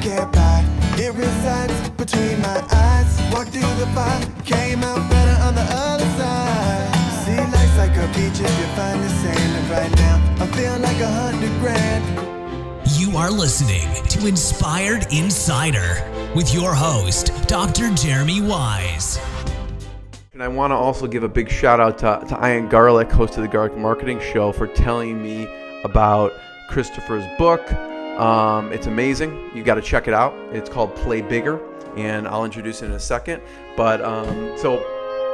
can't buy. It resides between my eyes. Walked through the fire, came out better on the other side. See, life's like a beach if you find the sand. And right now, I feel like 100 grand. You are listening to Inspired Insider with your host, Dr. Jeremy Wise. And I want to also give a big shout out to Ian Garlic, host of the Garlic Marketing Show, for telling me about Christopher's book. It's amazing. You got to check it out. It's called Play Bigger, and I'll introduce it in a second. But so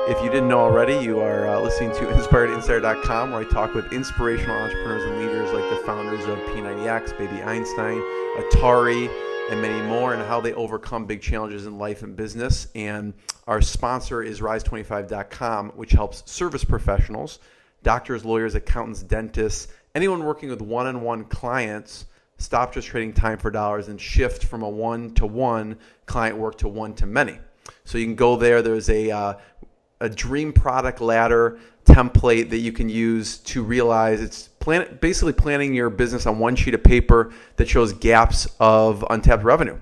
if you didn't know already, you are listening to InspiredInsider.com, where I talk with inspirational entrepreneurs and leaders like the founders of P90X, Baby Einstein, Atari, and many more, and how they overcome big challenges in life and business. And our sponsor is Rise25.com, which helps service professionals, doctors, lawyers, accountants, dentists, anyone working with one-on-one clients stop just trading time for dollars and shift from a one-to-one client work to one-to-many. So you can go there. There's a dream product ladder template that you can use to realize it's basically planning your business on one sheet of paper that shows gaps of untapped revenue.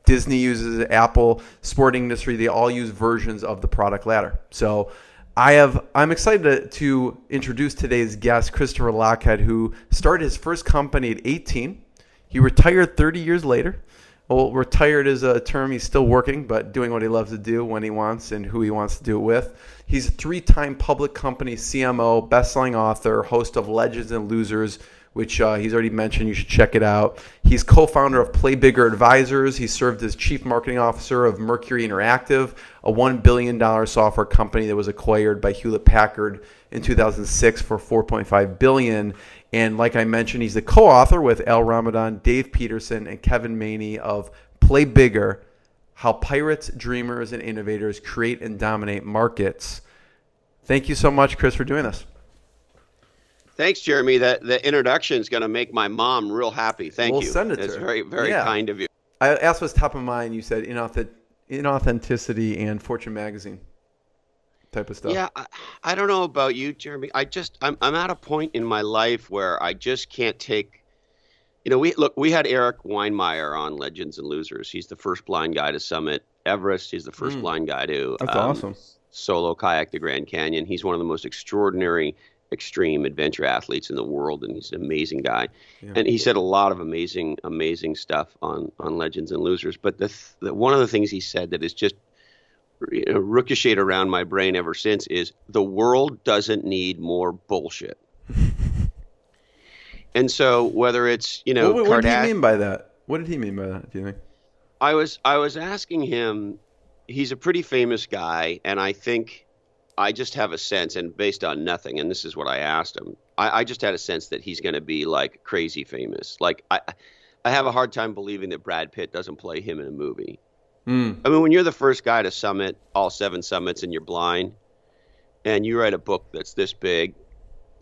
Disney uses it, Apple, sporting industry, they all use versions of the product ladder. So I'm excited to introduce today's guest, Christopher Lochhead, who started his first company at 18. He retired 30 years later. Well, retired is a term. He's still working, but doing what he loves to do when he wants and who he wants to do it with. He's a 3-time public company CMO, best-selling author, host of Legends and Losers, which he's already mentioned. You should check it out. He's co-founder of Play Bigger Advisors. He served as chief marketing officer of Mercury Interactive, a $1 billion software company that was acquired by Hewlett-Packard in 2006 for $4.5 billion. And like I mentioned, he's the co-author with Ramadan, Dave Peterson, and Kevin Maney of Play Bigger, How Pirates, Dreamers, and Innovators Create and Dominate Markets. Thank you so much, Chris, for doing this. Thanks, Jeremy. The introduction is going to make my mom real happy. Thank you. We'll send it to her. It's very, very kind of you. I asked what's top of mind. You said inauthenticity and Fortune magazine type of stuff. Yeah, I don't know about you, Jeremy. I'm at a point in my life where I just can't take. We had Erik Weihenmayer on Legends and Losers. He's the first blind guy to summit Everest. He's the first blind guy to That's awesome. Solo kayak the Grand Canyon. He's one of the most extraordinary extreme adventure athletes in the world, and he's an amazing guy. Yeah. And he said a lot of amazing stuff on Legends and Losers. But one of the things he said that is just ricocheted around my brain ever since is the world doesn't need more bullshit. And so whether it's what did he mean by that? What did he mean by that, do you think? I was asking him. He's a pretty famous guy, and I think I just have a sense, and based on nothing, and this is what I asked him, I just had a sense that he's going to be like crazy famous. Like I have a hard time believing that Brad Pitt doesn't play him in a movie. I mean, when you're the first guy to summit all 7 summits and you're blind, and you write a book that's this big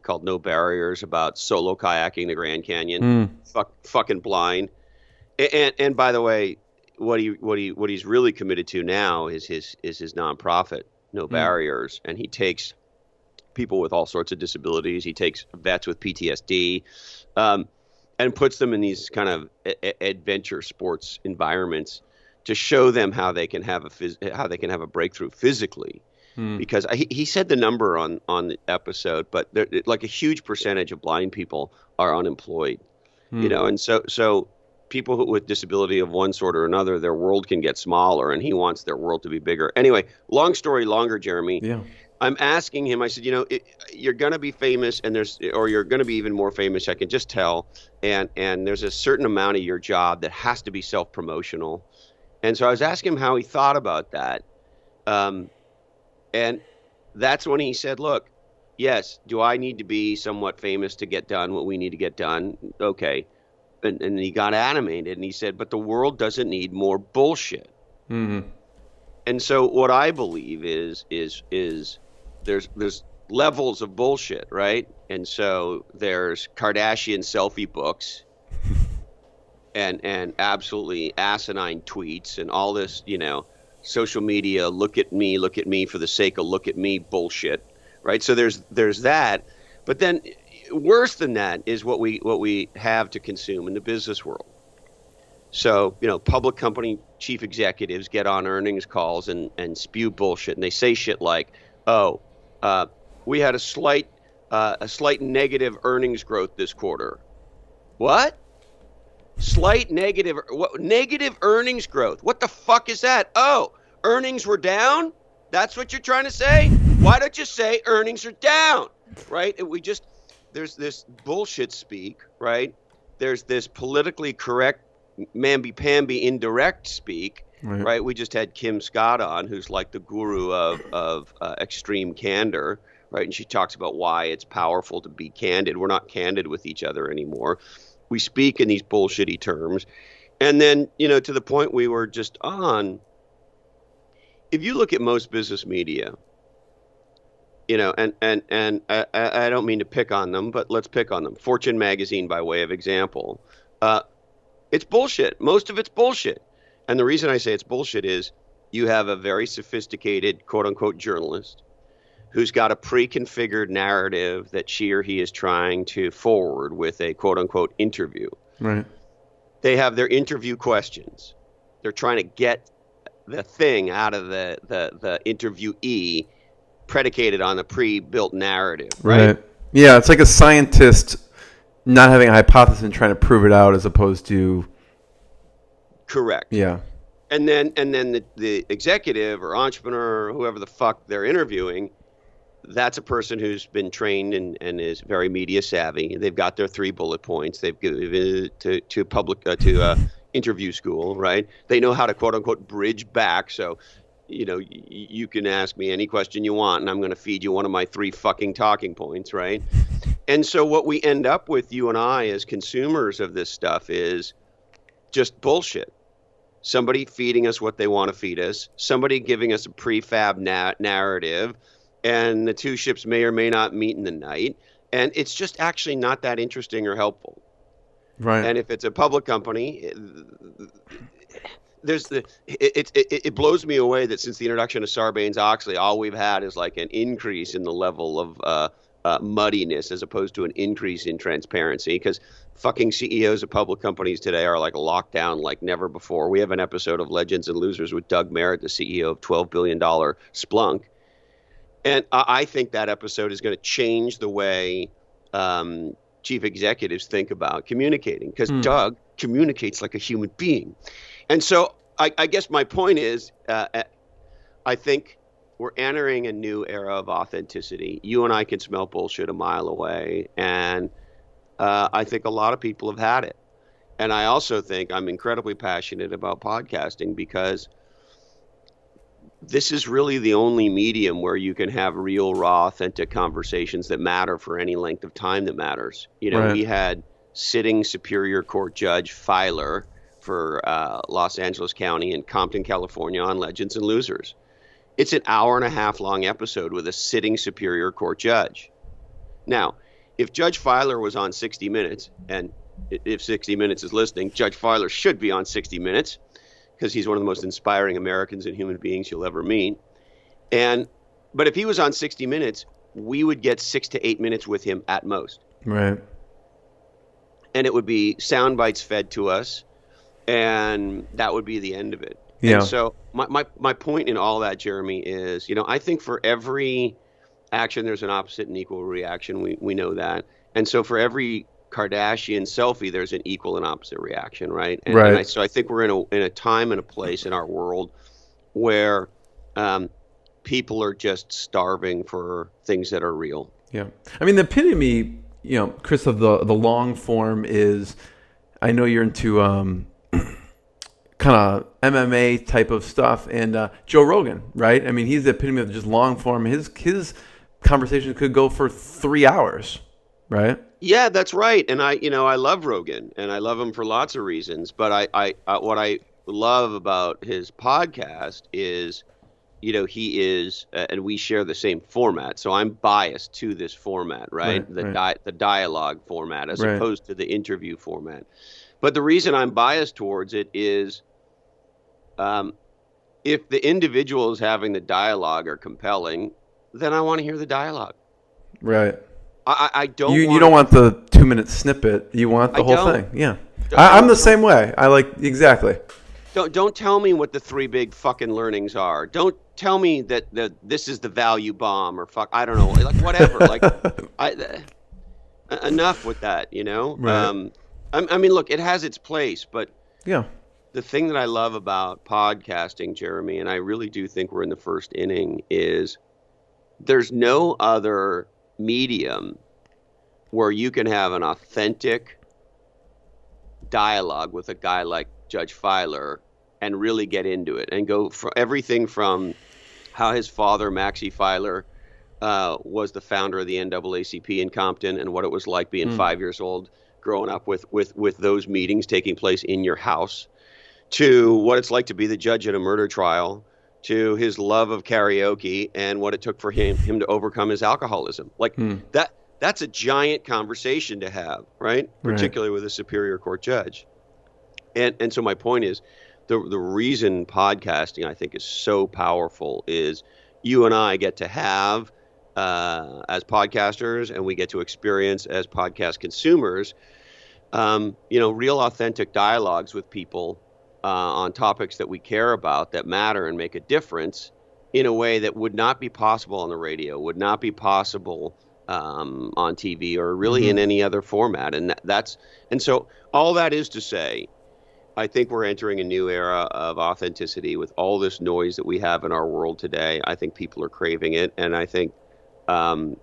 called No Barriers about solo kayaking the Grand Canyon, fucking blind. And by the way, what he's really committed to now is his nonprofit, No Barriers, and he takes people with all sorts of disabilities. He takes vets with PTSD, and puts them in these kind of adventure sports environments to show them how they can have a breakthrough physically. Because he said the number on the episode, but like a huge percentage of blind people are unemployed, and so people with disability of one sort or another, their world can get smaller, and he wants their world to be bigger. Anyway, long story longer, Jeremy. Yeah. I'm asking him, I said, you're going to be famous, or you're going to be even more famous, I can just tell. And there's a certain amount of your job that has to be self-promotional. And so I was asking him how he thought about that. And that's when he said, look, yes, do I need to be somewhat famous to get done what we need to get done? Okay. And he got animated and he said, but the world doesn't need more bullshit. Mm-hmm. And so what I believe is there's levels of bullshit, right? And so there's Kardashian selfie books and absolutely asinine tweets and all this, social media, look at me for the sake of look at me bullshit, right? So there's that. But then worse than that is what we have to consume in the business world. So, public company chief executives get on earnings calls and spew bullshit, and they say shit like, "Oh, we had a slight negative earnings growth this quarter." What? Slight negative? What? Negative earnings growth? What the fuck is that? Oh, earnings were down? That's what you're trying to say? Why don't you say earnings are down? Right? There's this bullshit speak, right? There's this politically correct mamby-pamby indirect speak, right? We just had Kim Scott on, who's like the guru of extreme candor, right? And she talks about why it's powerful to be candid. We're not candid with each other anymore. We speak in these bullshitty terms. And then, to the point we were just on, if you look at most business media, and I don't mean to pick on them, but let's pick on them. Fortune magazine, by way of example, it's bullshit. Most of it's bullshit. And the reason I say it's bullshit is you have a very sophisticated, quote unquote, journalist who's got a pre-configured narrative that she or he is trying to forward with a quote unquote interview. Right. They have their interview questions. They're trying to get the thing out of the interviewee predicated on a pre-built narrative, right? Yeah, it's like a scientist not having a hypothesis and trying to prove it out as opposed to... Correct. Yeah. And then the executive or entrepreneur or whoever the fuck they're interviewing, that's a person who's been trained and is very media savvy. They've got their 3 bullet points. They've given it to interview school, right? They know how to quote unquote bridge back. So, you can ask me any question you want, and I'm going to feed you one of my 3 fucking talking points, right? And so what we end up with, you and I, as consumers of this stuff, is just bullshit. Somebody feeding us what they want to feed us, somebody giving us a prefab narrative, and the 2 ships may or may not meet in the night. And it's just actually not that interesting or helpful. Right. And if it's a public company, it blows me away that since the introduction of Sarbanes-Oxley, all we've had is like an increase in the level of muddiness as opposed to an increase in transparency, because fucking CEOs of public companies today are like locked down like never before. We have an episode of Legends and Losers with Doug Merritt, the CEO of $12 billion Splunk. And I think that episode is going to change the way chief executives think about communicating, because Doug communicates like a human being. And so I guess my point is, I think we're entering a new era of authenticity. You and I can smell bullshit a mile away. And I think a lot of people have had it. And I also think I'm incredibly passionate about podcasting, because this is really the only medium where you can have real, raw, authentic conversations that matter for any length of time that matters. Right. We had sitting Superior Court Judge Filer for Los Angeles County in Compton, California on Legends and Losers. It's an 1.5 hour long episode with a sitting Superior Court judge. Now, if Judge Filer was on 60 Minutes, and if 60 Minutes is listening, Judge Filer should be on 60 Minutes, because he's one of the most inspiring Americans and human beings you'll ever meet. But if he was on 60 Minutes, we would get 6 to 8 minutes with him at most. Right. And it would be sound bites fed to us, and that would be the end of it. Yeah. And so my point in all that, Jeremy, is, I think for every action, there's an opposite and equal reaction. We know that. And so for every Kardashian selfie, there's an equal and opposite reaction, right? And so I think we're in a time and a place in our world where people are just starving for things that are real. Yeah. I mean, the epitome, Chris, of the long form is, I know you're into kind of MMA type of stuff, and Joe Rogan, right? I mean, he's the epitome of just long form. His conversation could go for 3 hours, right? Yeah, that's right. And I love Rogan, and I love him for lots of reasons. But I what I love about his podcast is, he is, and we share the same format. So I'm biased to this format, right? The dialogue format as opposed to the interview format. But the reason I'm biased towards it is, if the individuals having the dialogue are compelling, then I want to hear the dialogue. Right. I don't. You don't want the 2-minute snippet. You want the whole thing. Yeah. I'm the same way. I like exactly. Don't tell me what the three big fucking learnings are. Don't tell me that this is the value bomb or fuck. I don't know. Like whatever. Like enough with that. You know. Right. I mean, look, it has its place, but Yeah. the thing that I love about podcasting, Jeremy, and I really do think we're in the first inning, is there's no other medium where you can have an authentic dialogue with a guy like Judge Filer and really get into it and go for everything from how his father, Maxie Filer, was the founder of the NAACP in Compton and what it was like being 5 years old, growing up with those meetings taking place in your house, to what it's like to be the judge at a murder trial, to his love of karaoke and what it took for him to overcome his alcoholism. Like that's a giant conversation to have, right? Particularly with a superior court judge. And so my point is, the reason podcasting I think is so powerful is you and I get to have as podcasters, and we get to experience as podcast consumers, real authentic dialogues with people on topics that we care about, that matter and make a difference in a way that would not be possible on the radio, would not be possible on TV or really in any other format. And so all that is to say, I think we're entering a new era of authenticity with all this noise that we have in our world today. I think people are craving it. And I think in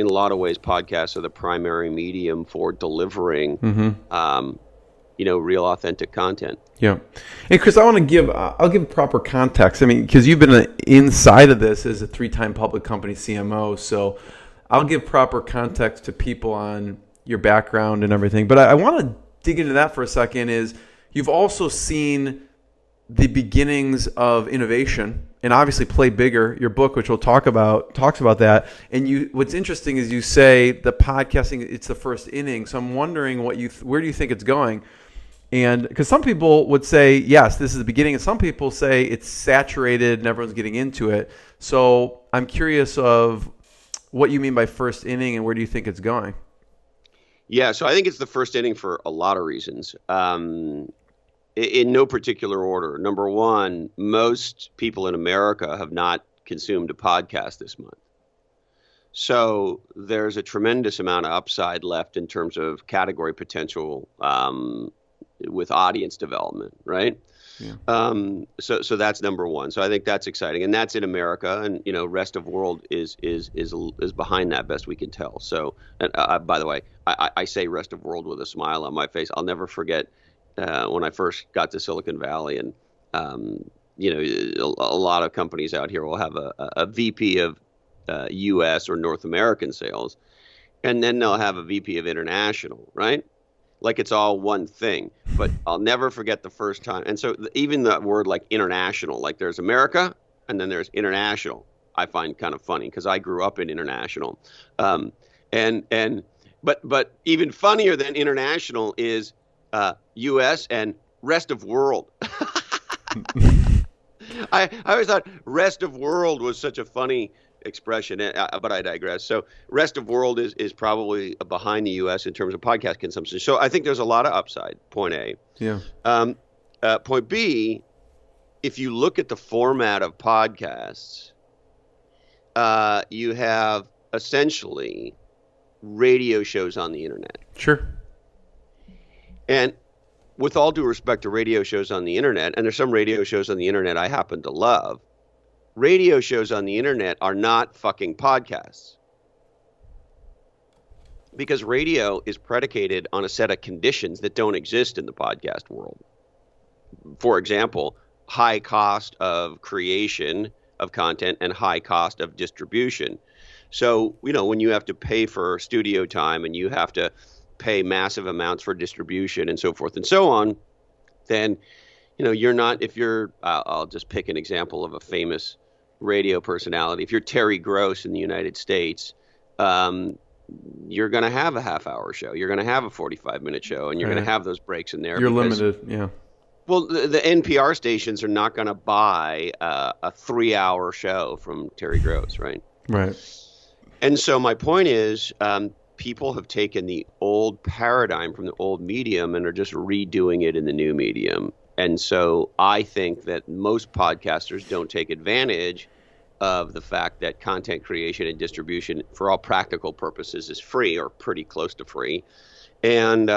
a lot of ways, podcasts are the primary medium for delivering, real authentic content. Yeah. And Chris, I'll give proper context. I mean, because you've been inside of this as a 3-time public company CMO. So I'll give proper context to people on your background and everything. But I want to dig into that for a second. Is you've also seen the beginnings of innovation, and obviously Play Bigger, your book, which we'll talks about that. And what's interesting is you say the podcasting, it's the first inning. So I'm wondering where do you think it's going? And because some people would say, yes, this is the beginning, and some people say it's saturated and everyone's getting into it. So I'm curious of what you mean by first inning and where do you think it's going? Yeah, so I think it's the first inning for a lot of reasons. In no particular order. Number one, most people in America have not consumed a podcast this month. So there's a tremendous amount of upside left in terms of category potential with audience development, right? Yeah. So that's number one. So I think that's exciting, and that's in America, and rest of world is behind that, best we can tell. So, by the way, I say rest of world with a smile on my face. I'll never forget when I first got to Silicon Valley, and a lot of companies out here will have a VP of U.S. or North American sales, and then they'll have a VP of international, right? Like it's all one thing. But I'll never forget the first time. And so even the word like international, like there's America and then there's international, I find kind of funny because I grew up in international. But even funnier than international is U.S. and rest of world. I always thought rest of world was such a funny expression, but I digress. So rest of world is probably behind the U.S. in terms of podcast consumption. So I think there's a lot of upside, point A. Yeah. Point B, if you look at the format of podcasts, you have essentially radio shows on the internet. Sure. And with all due respect to radio shows on the internet, and there's some radio shows on the internet I happen to love, radio shows on the internet are not fucking podcasts. Because radio is predicated on a set of conditions that don't exist in the podcast world. For example, high cost of creation of content and high cost of distribution. So, when you have to pay for studio time and you have to pay massive amounts for distribution and so forth and so on, then, you're not, if you're, I'll just pick an example of a famous radio personality. If you're Terry Gross in the United States, you're going to have a half-hour show. You're going to have a 45-minute show, and you're going to have those breaks in there. You're limited, yeah. Well, the NPR stations are not going to buy a 3-hour show from Terry Gross, right? Right. And so my point is, people have taken the old paradigm from the old medium and are just redoing it in the new medium. And so I think that most podcasters don't take advantage of the fact that content creation and distribution, for all practical purposes, is free or pretty close to free. And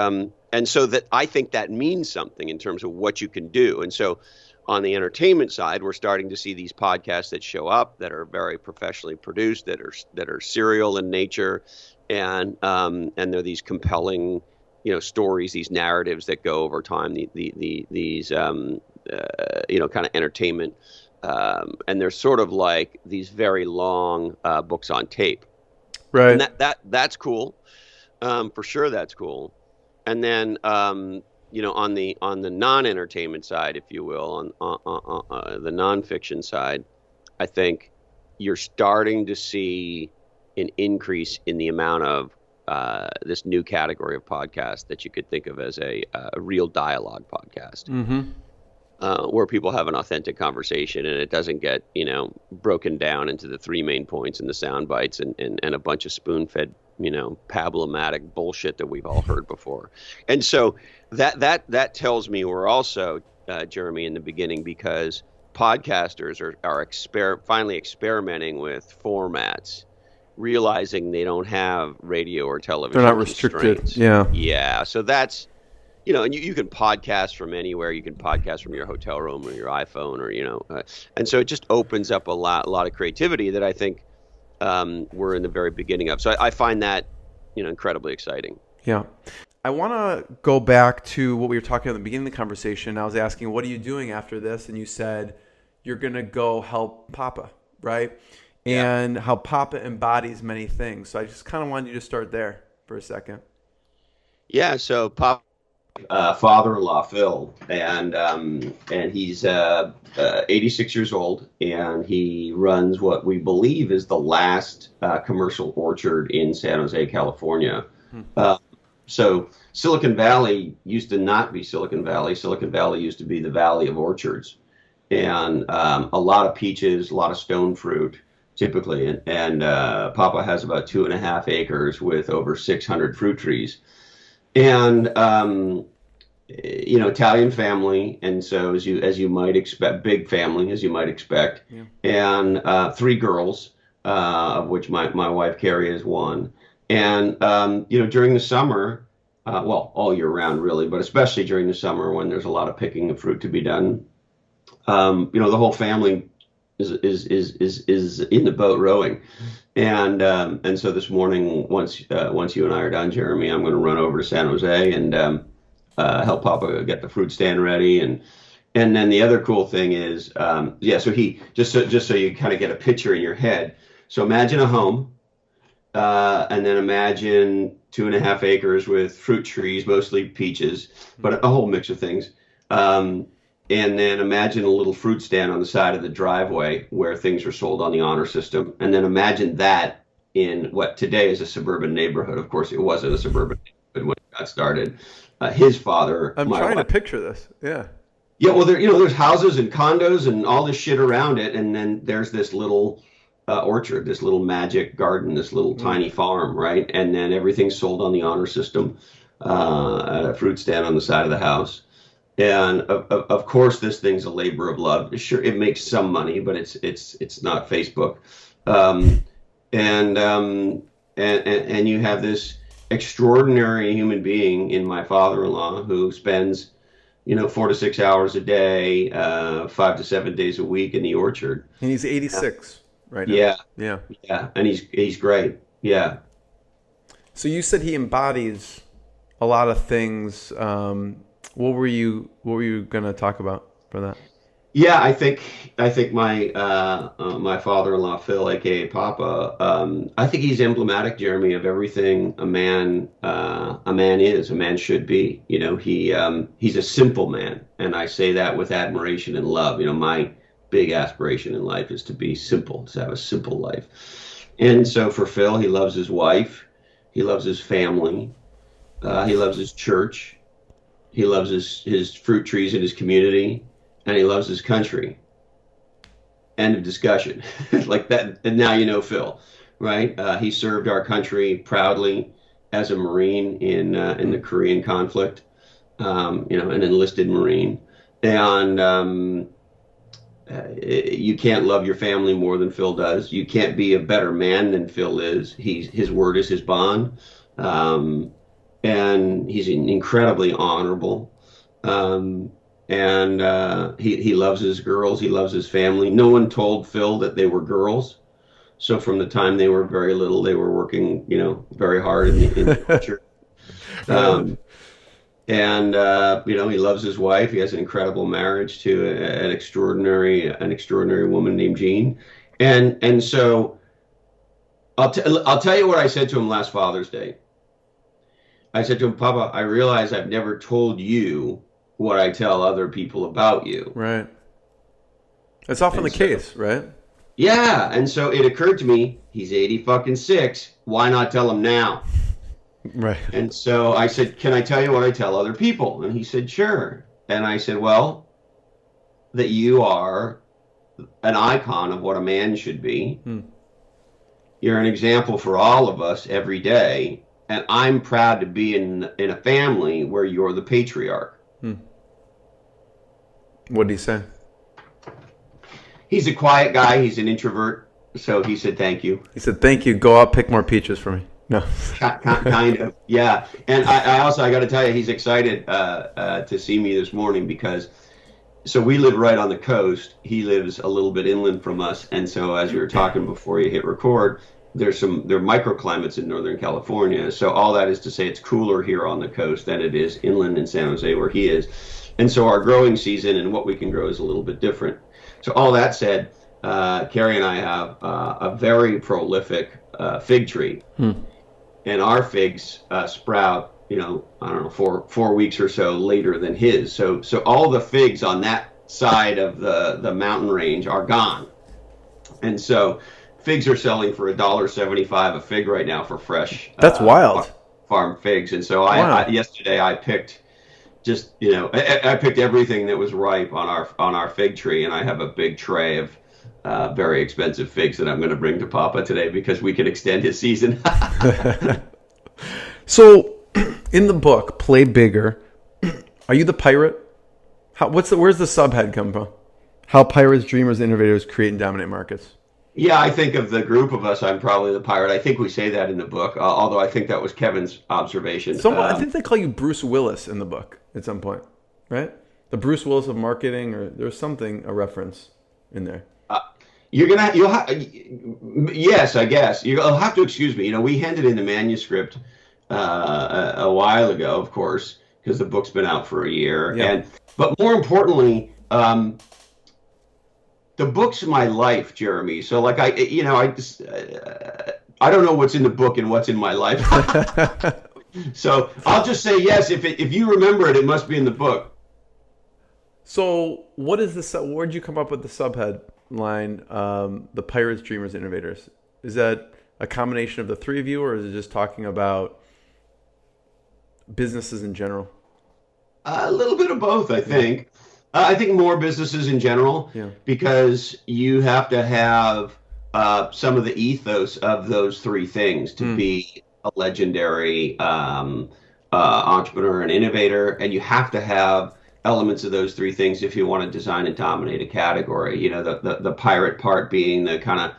so that I think that means something in terms of what you can do. And so on the entertainment side, we're starting to see these podcasts that show up that are very professionally produced, that are serial in nature, and they're these compelling, stories, these narratives that go over time. These kind of entertainment, and they're sort of like these very long books on tape. Right. And that's cool. For sure, that's cool. And then on the non-entertainment side, if you will, on the nonfiction side, I think you're starting to see an increase in the amount of this new category of podcast that you could think of as a real dialogue podcast, where people have an authentic conversation and it doesn't get broken down into the three main points and the sound bites and a bunch of spoon-fed pablomatic bullshit that we've all heard before. And so that tells me we're also, Jeremy, in the beginning, because podcasters are finally experimenting with formats, realizing they don't have radio or television. They're not restricted. Constraints. Yeah. So that's, and you can podcast from anywhere. You can podcast from your hotel room or your iPhone or, and so it just opens up a lot of creativity that I think we're in the very beginning of. So I find that, incredibly exciting. Yeah. I want to go back to what we were talking about at the beginning of the conversation. I was asking, what are you doing after this? And you said, you're going to go help Papa, right? Yeah. And how Papa embodies many things. So I just kind of wanted you to start there for a second. Yeah. So Papa, father-in-law Phil, and he's 86 years old, and he runs what we believe is the last commercial orchard in San Jose, California. So Silicon Valley used to not be Silicon Valley. Silicon Valley used to be the Valley of Orchards, and a lot of peaches, a lot of stone fruit, typically. And Papa has about 2.5 acres with over 600 fruit trees. And Italian family, and so as you might expect, big family as you might expect, yeah. And 3 girls, of which my wife Carrie is one. And during the summer, all year round really, but especially during the summer when there's a lot of picking of fruit to be done, the whole family is in the boat rowing. And so this morning, once you and I are done, Jeremy, I'm going to run over to San Jose and help Papa get the fruit stand ready. And then the other cool thing is, so he just so you kind of get a picture in your head. So imagine a home, and then imagine 2.5 acres with fruit trees, mostly peaches, but a whole mix of things. And then imagine a little fruit stand on the side of the driveway where things are sold on the honor system. And then imagine that in what today is a suburban neighborhood. Of course, it wasn't a suburban neighborhood when it got started. His father. I'm trying to picture this. Yeah. Yeah. Well, there's houses and condos and all this shit around it. And then there's this little orchard, this little magic garden, this little tiny farm, right? And then everything's sold on the honor system, a fruit stand on the side of the house. And of course, this thing's a labor of love. Sure, it makes some money, but it's not Facebook. And you have this extraordinary human being in my father-in-law who spends, 4 to 6 hours a day, 5 to 7 days a week in the orchard. And he's 86 right now. Yeah. Yeah. And he's great. Yeah. So you said he embodies a lot of things. What were you going to talk about for that? Yeah, I think my my father-in-law Phil, aka Papa, I think he's emblematic, Jeremy, of everything a man should be. He's a simple man, and I say that with admiration and love. My big aspiration in life is to be simple, to have a simple life. And so for Phil, he loves his wife, he loves his family, he loves his church. He loves his fruit trees in his community, and he loves his country. End of discussion. Like that. And now Phil, right? He served our country proudly. as a Marine in the Korean conflict, an enlisted Marine. And you can't love your family more than Phil does. You can't be a better man than Phil is. His word is his bond. And he's incredibly honorable. He loves his girls. He loves his family. No one told Phil that they were girls. So from the time they were very little, they were working, very hard in the church. He loves his wife. He has an incredible marriage to an extraordinary woman named Jean. And so I'll tell you what I said to him last Father's Day. I said to him, Papa, I realize I've never told you what I tell other people about you. Right. That's often the case, right? Yeah. And so it occurred to me, he's 86. Why not tell him now? Right. And so I said, can I tell you what I tell other people? And he said, sure. And I said, well, that you are an icon of what a man should be. You're an example for all of us every day. And I'm proud to be in a family where you're the patriarch. What did he say? He's a quiet guy. He's an introvert. So he said, thank you. He said, thank you. Go out, pick more peaches for me. No. Kind of. Yeah. And I got to tell you, he's excited to see me this morning because we live right on the coast. He lives a little bit inland from us. And so as we were talking before you hit record, there are microclimates in Northern California. So all that is to say it's cooler here on the coast than it is inland in San Jose where he is. And so our growing season and what we can grow is a little bit different. So all that said, Carrie and I have a very prolific fig tree. And our figs sprout, I don't know, 4 weeks or so later than his. So all the figs on that side of the mountain range are gone. And so figs are selling for $1.75 a fig right now for fresh. That's wild. Farm figs. And so yesterday I picked I picked everything that was ripe on our fig tree, and I have a big tray of very expensive figs that I'm going to bring to Papa today because we can extend his season. So, in the book, Play Bigger, are you the pirate? Where's the subhead come from? How pirates, dreamers, innovators create and dominate markets. Yeah, I think of the group of us, I'm probably the pirate. I think we say that in the book, although I think that was Kevin's observation. I think they call you Bruce Willis in the book at some point, right? The Bruce Willis of marketing, or there's a reference in there. Yes, I guess. You'll have to excuse me. We handed in the manuscript a while ago, of course, because the book's been out for a year. Yeah. But more importantly, the book's my life, Jeremy. So I don't know what's in the book and what's in my life. So I'll just say yes. If you remember it, it must be in the book. So what is where'd you come up with the subhead line, the pirates, dreamers, innovators? Is that a combination of the three of you, or is it just talking about businesses in general? A little bit of both, I think. I think more businesses in general, because you have to have some of the ethos of those three things to be a legendary entrepreneur and innovator, and you have to have elements of those three things if you want to design and dominate a category. The pirate part being the kind of,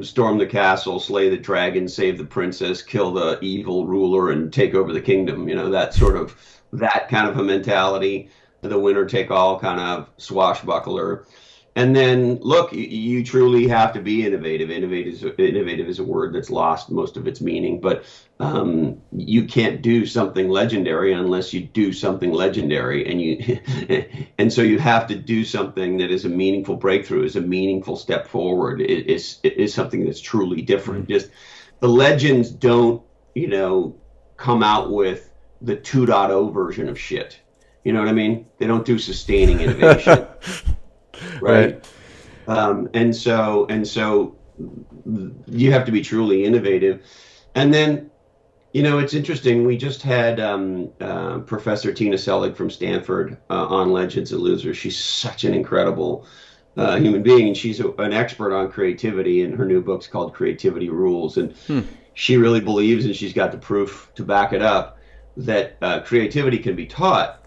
storm the castle, slay the dragon, save the princess, kill the evil ruler, and take over the kingdom. That kind of a mentality. The winner take all kind of swashbuckler. And then, look, you truly have to be innovative. Innovative is a word that's lost most of its meaning, but you can't do something legendary unless you do something legendary, and so you have to do something that is a meaningful breakthrough, is a meaningful step forward. It is something that's truly different. Just the legends don't, come out with the 2.0 version of shit. You know what I mean? They don't do sustaining innovation. Right. And so you have to be truly innovative. And then, it's interesting. We just had Professor Tina Selig from Stanford on Legends and Losers. She's such an incredible human being. And she's an expert on creativity, and her new book's called Creativity Rules. And she really believes, and she's got the proof to back it up, that creativity can be taught.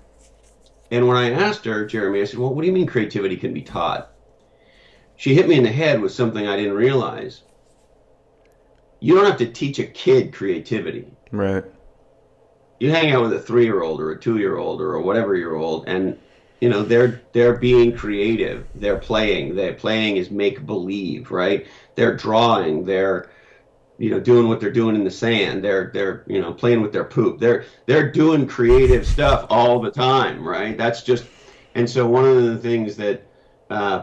And when I asked her, Jeremy, I said, well, what do you mean creativity can be taught? She hit me in the head with something I didn't realize. You don't have to teach a kid creativity. Right. You hang out with a 3-year-old or a 2-year-old or a whatever year old, and they're being creative. They're playing. Their playing is make believe, right? They're drawing. They're doing what they're doing in the sand. They're playing with their poop. They're doing creative stuff all the time, right? That's just, and so one of the things that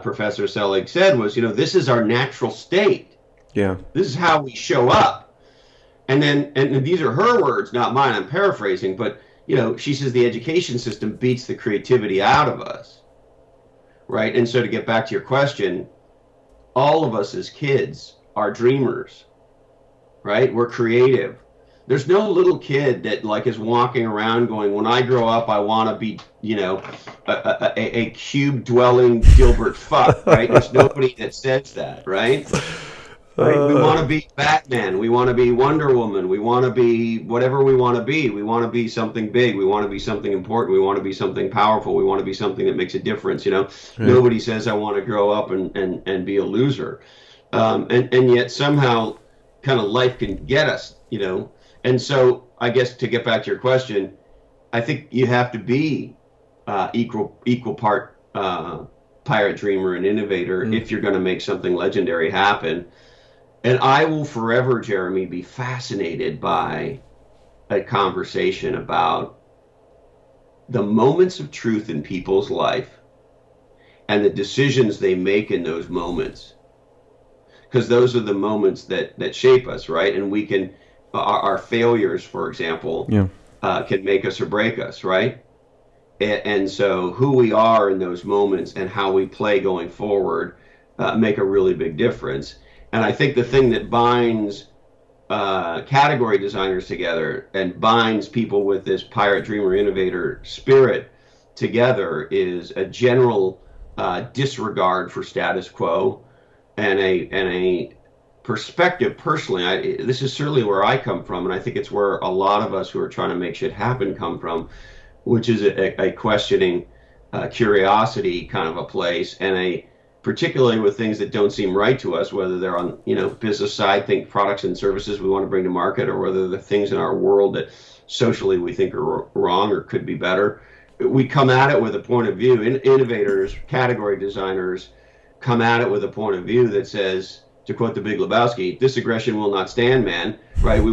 Professor Selig said was, this is our natural state. Yeah. This is how we show up. And these are her words, not mine. I'm paraphrasing, but she says the education system beats the creativity out of us, right? And so to get back to your question, all of us as kids are dreamers, right? We're creative. There's no little kid that is walking around going, when I grow up, I want to be, a cube-dwelling Gilbert fuck, right? There's nobody that says that, right? Right? We want to be Batman. We want to be Wonder Woman. We want to be whatever we want to be. We want to be something big. We want to be something important. We want to be something powerful. We want to be something that makes a difference. Nobody says I want to grow up and be a loser. And yet somehow kind of life can get us, And so I guess to get back to your question, I think you have to be equal part pirate, dreamer, and innovator if you're going to make something legendary happen. And I will forever, Jeremy, be fascinated by a conversation about the moments of truth in people's life and the decisions they make in those moments. Because those are the moments that shape us, right? And we can, our failures, for example, can make us or break us, right? And so who we are in those moments and how we play going forward make a really big difference. And I think the thing that binds category designers together and binds people with this pirate, dreamer, innovator spirit together is a general disregard for status quo and a perspective. Personally, this is certainly where I come from, and I think it's where a lot of us who are trying to make shit happen come from, which is a questioning, curiosity kind of a place, and particularly with things that don't seem right to us, whether they're on business side, think products and services we want to bring to market, or whether the things in our world that socially we think are wrong or could be better. We come at it with a point of view. Innovators, category designers, come at it with a point of view that says, to quote the Big Lebowski, "This aggression will not stand, man." Right? We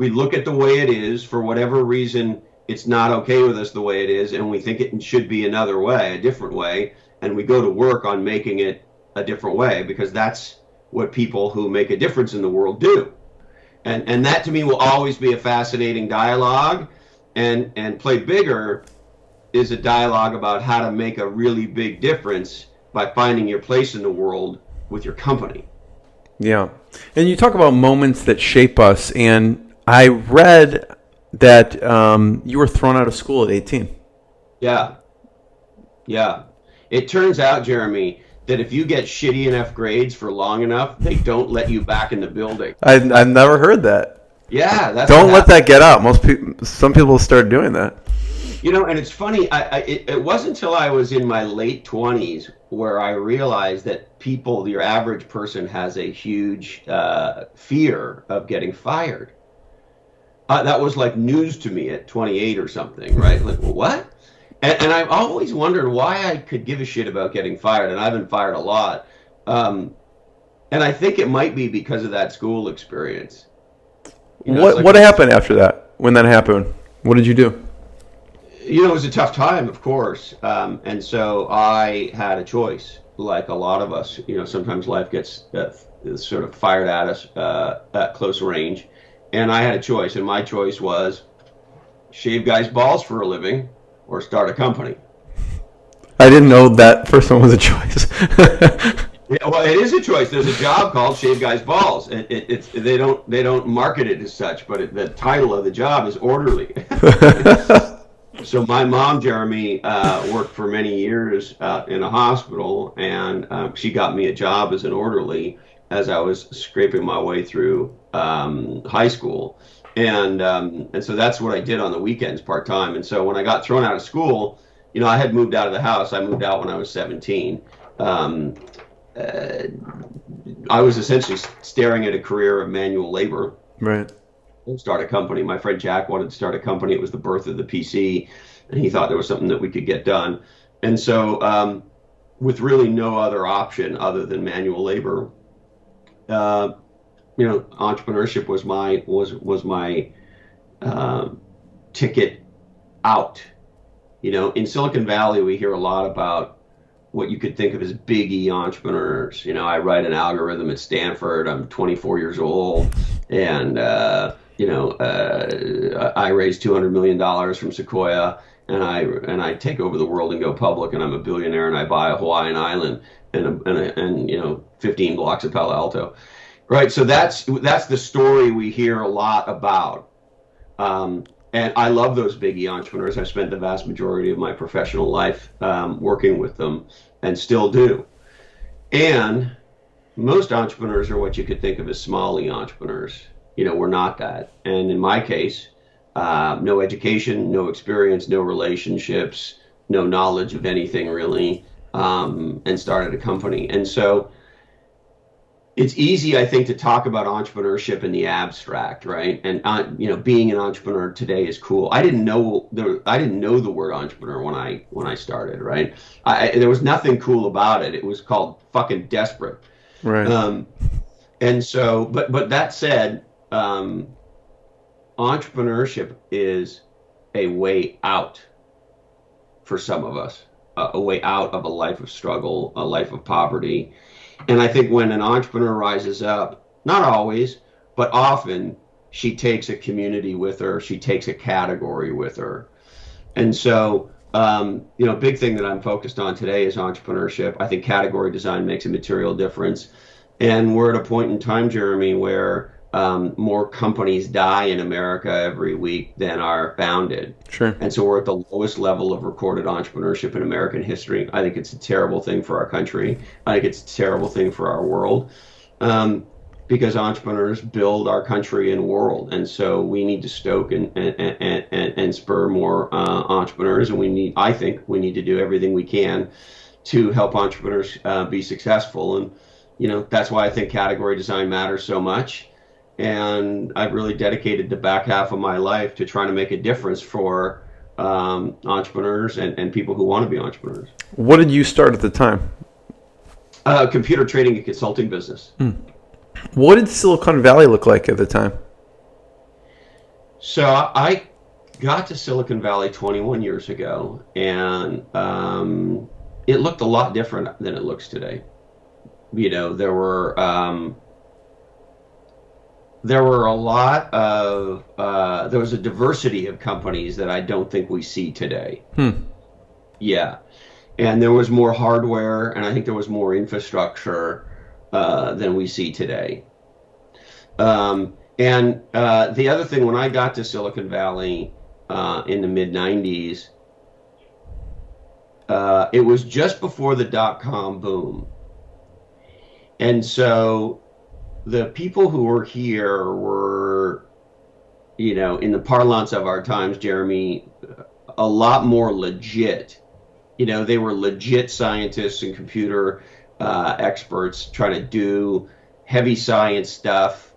look at the way it is. For whatever reason, it's not okay with us the way it is, and we think it should be another way, a different way, and we go to work on making it a different way, because that's what people who make a difference in the world do. And that to me will always be a fascinating dialogue, and Play Bigger is a dialogue about how to make a really big difference by finding your place in the world with your company. Yeah. And you talk about moments that shape us, and I read that you were thrown out of school at 18. Yeah. It turns out, Jeremy, that if you get shitty enough grades for long enough, they don't let you back in the building. I've never heard that. Yeah, that's don't let that get out. Some people start doing that. And it's funny. It wasn't until I was in my late 20s where I realized that your average person, has a huge fear of getting fired. That was like news to me at 28 or something, right? Like, well, what? And I've always wondered why I could give a shit about getting fired, and I've been fired a lot. And I think it might be because of that school experience. What happened after that? When that happened, what did you do? It was a tough time, of course. And so I had a choice, like a lot of us. Sometimes life gets sort of fired at us at close range. And I had a choice, and my choice was shave guys' balls for a living or start a company. I didn't know that first one was a choice. Yeah, well, it is a choice. There's a job called shave guys' balls. They don't market it as such, but the title of the job is orderly. So my mom, Jeremy, worked for many years in a hospital, and she got me a job as an orderly as I was scraping my way through high school. And so that's what I did on the weekends part-time. And so when I got thrown out of school, I had moved out of the house. I moved out when I was 17. I was essentially staring at a career of manual labor. Right. Start a company. My friend Jack wanted to start a company. It was the birth of the PC, and he thought there was something that we could get done. And so with really no other option other than manual labor, entrepreneurship was my ticket out. In Silicon Valley, we hear a lot about what you could think of as big E entrepreneurs. I write an algorithm at Stanford. I'm 24 years old, and I raised $200 million from Sequoia, and I take over the world and go public, and I'm a billionaire, and I buy a Hawaiian island and 15 blocks of Palo Alto. Right, so that's the story we hear a lot about, and I love those big E entrepreneurs. I've spent the vast majority of my professional life working with them, and still do. And most entrepreneurs are what you could think of as small E entrepreneurs. We're not that. And in my case, no education, no experience, no relationships, no knowledge of anything really, and started a company. And so it's easy, I think, to talk about entrepreneurship in the abstract, right? And being an entrepreneur today is cool. I didn't know the word entrepreneur when I started, right? There was nothing cool about it. It was called fucking desperate, right? And so, but that said, entrepreneurship is a way out for some of us, a way out of a life of struggle, a life of poverty. And I think when an entrepreneur rises up, not always, but often, she takes a community with her. She takes a category with her. And so, big thing that I'm focused on today is entrepreneurship. I think category design makes a material difference. And we're at a point in time, Jeremy, where more companies die in America every week than are founded. Sure. And so we're at the lowest level of recorded entrepreneurship in American history. I think it's a terrible thing for our country. I think it's a terrible thing for our world, because entrepreneurs build our country and world. And so we need to stoke and spur more entrepreneurs. And I think we need to do everything we can to help entrepreneurs be successful. And, that's why I think category design matters so much. And I've really dedicated the back half of my life to trying to make a difference for entrepreneurs and people who want to be entrepreneurs. What did you start at the time? Computer trading and consulting business. What did Silicon Valley look like at the time? So I got to Silicon Valley 21 years ago, and it looked a lot different than it looks today. There were a lot of there was a diversity of companies that I don't think we see today. Yeah, and there was more hardware, and I think there was more infrastructure than we see today. And the other thing, when I got to Silicon Valley in the mid '90s, it was just before the dot-com boom, and so the people who were here were, in the parlance of our times, Jeremy, a lot more legit. They were legit scientists and computer experts trying to do heavy science stuff,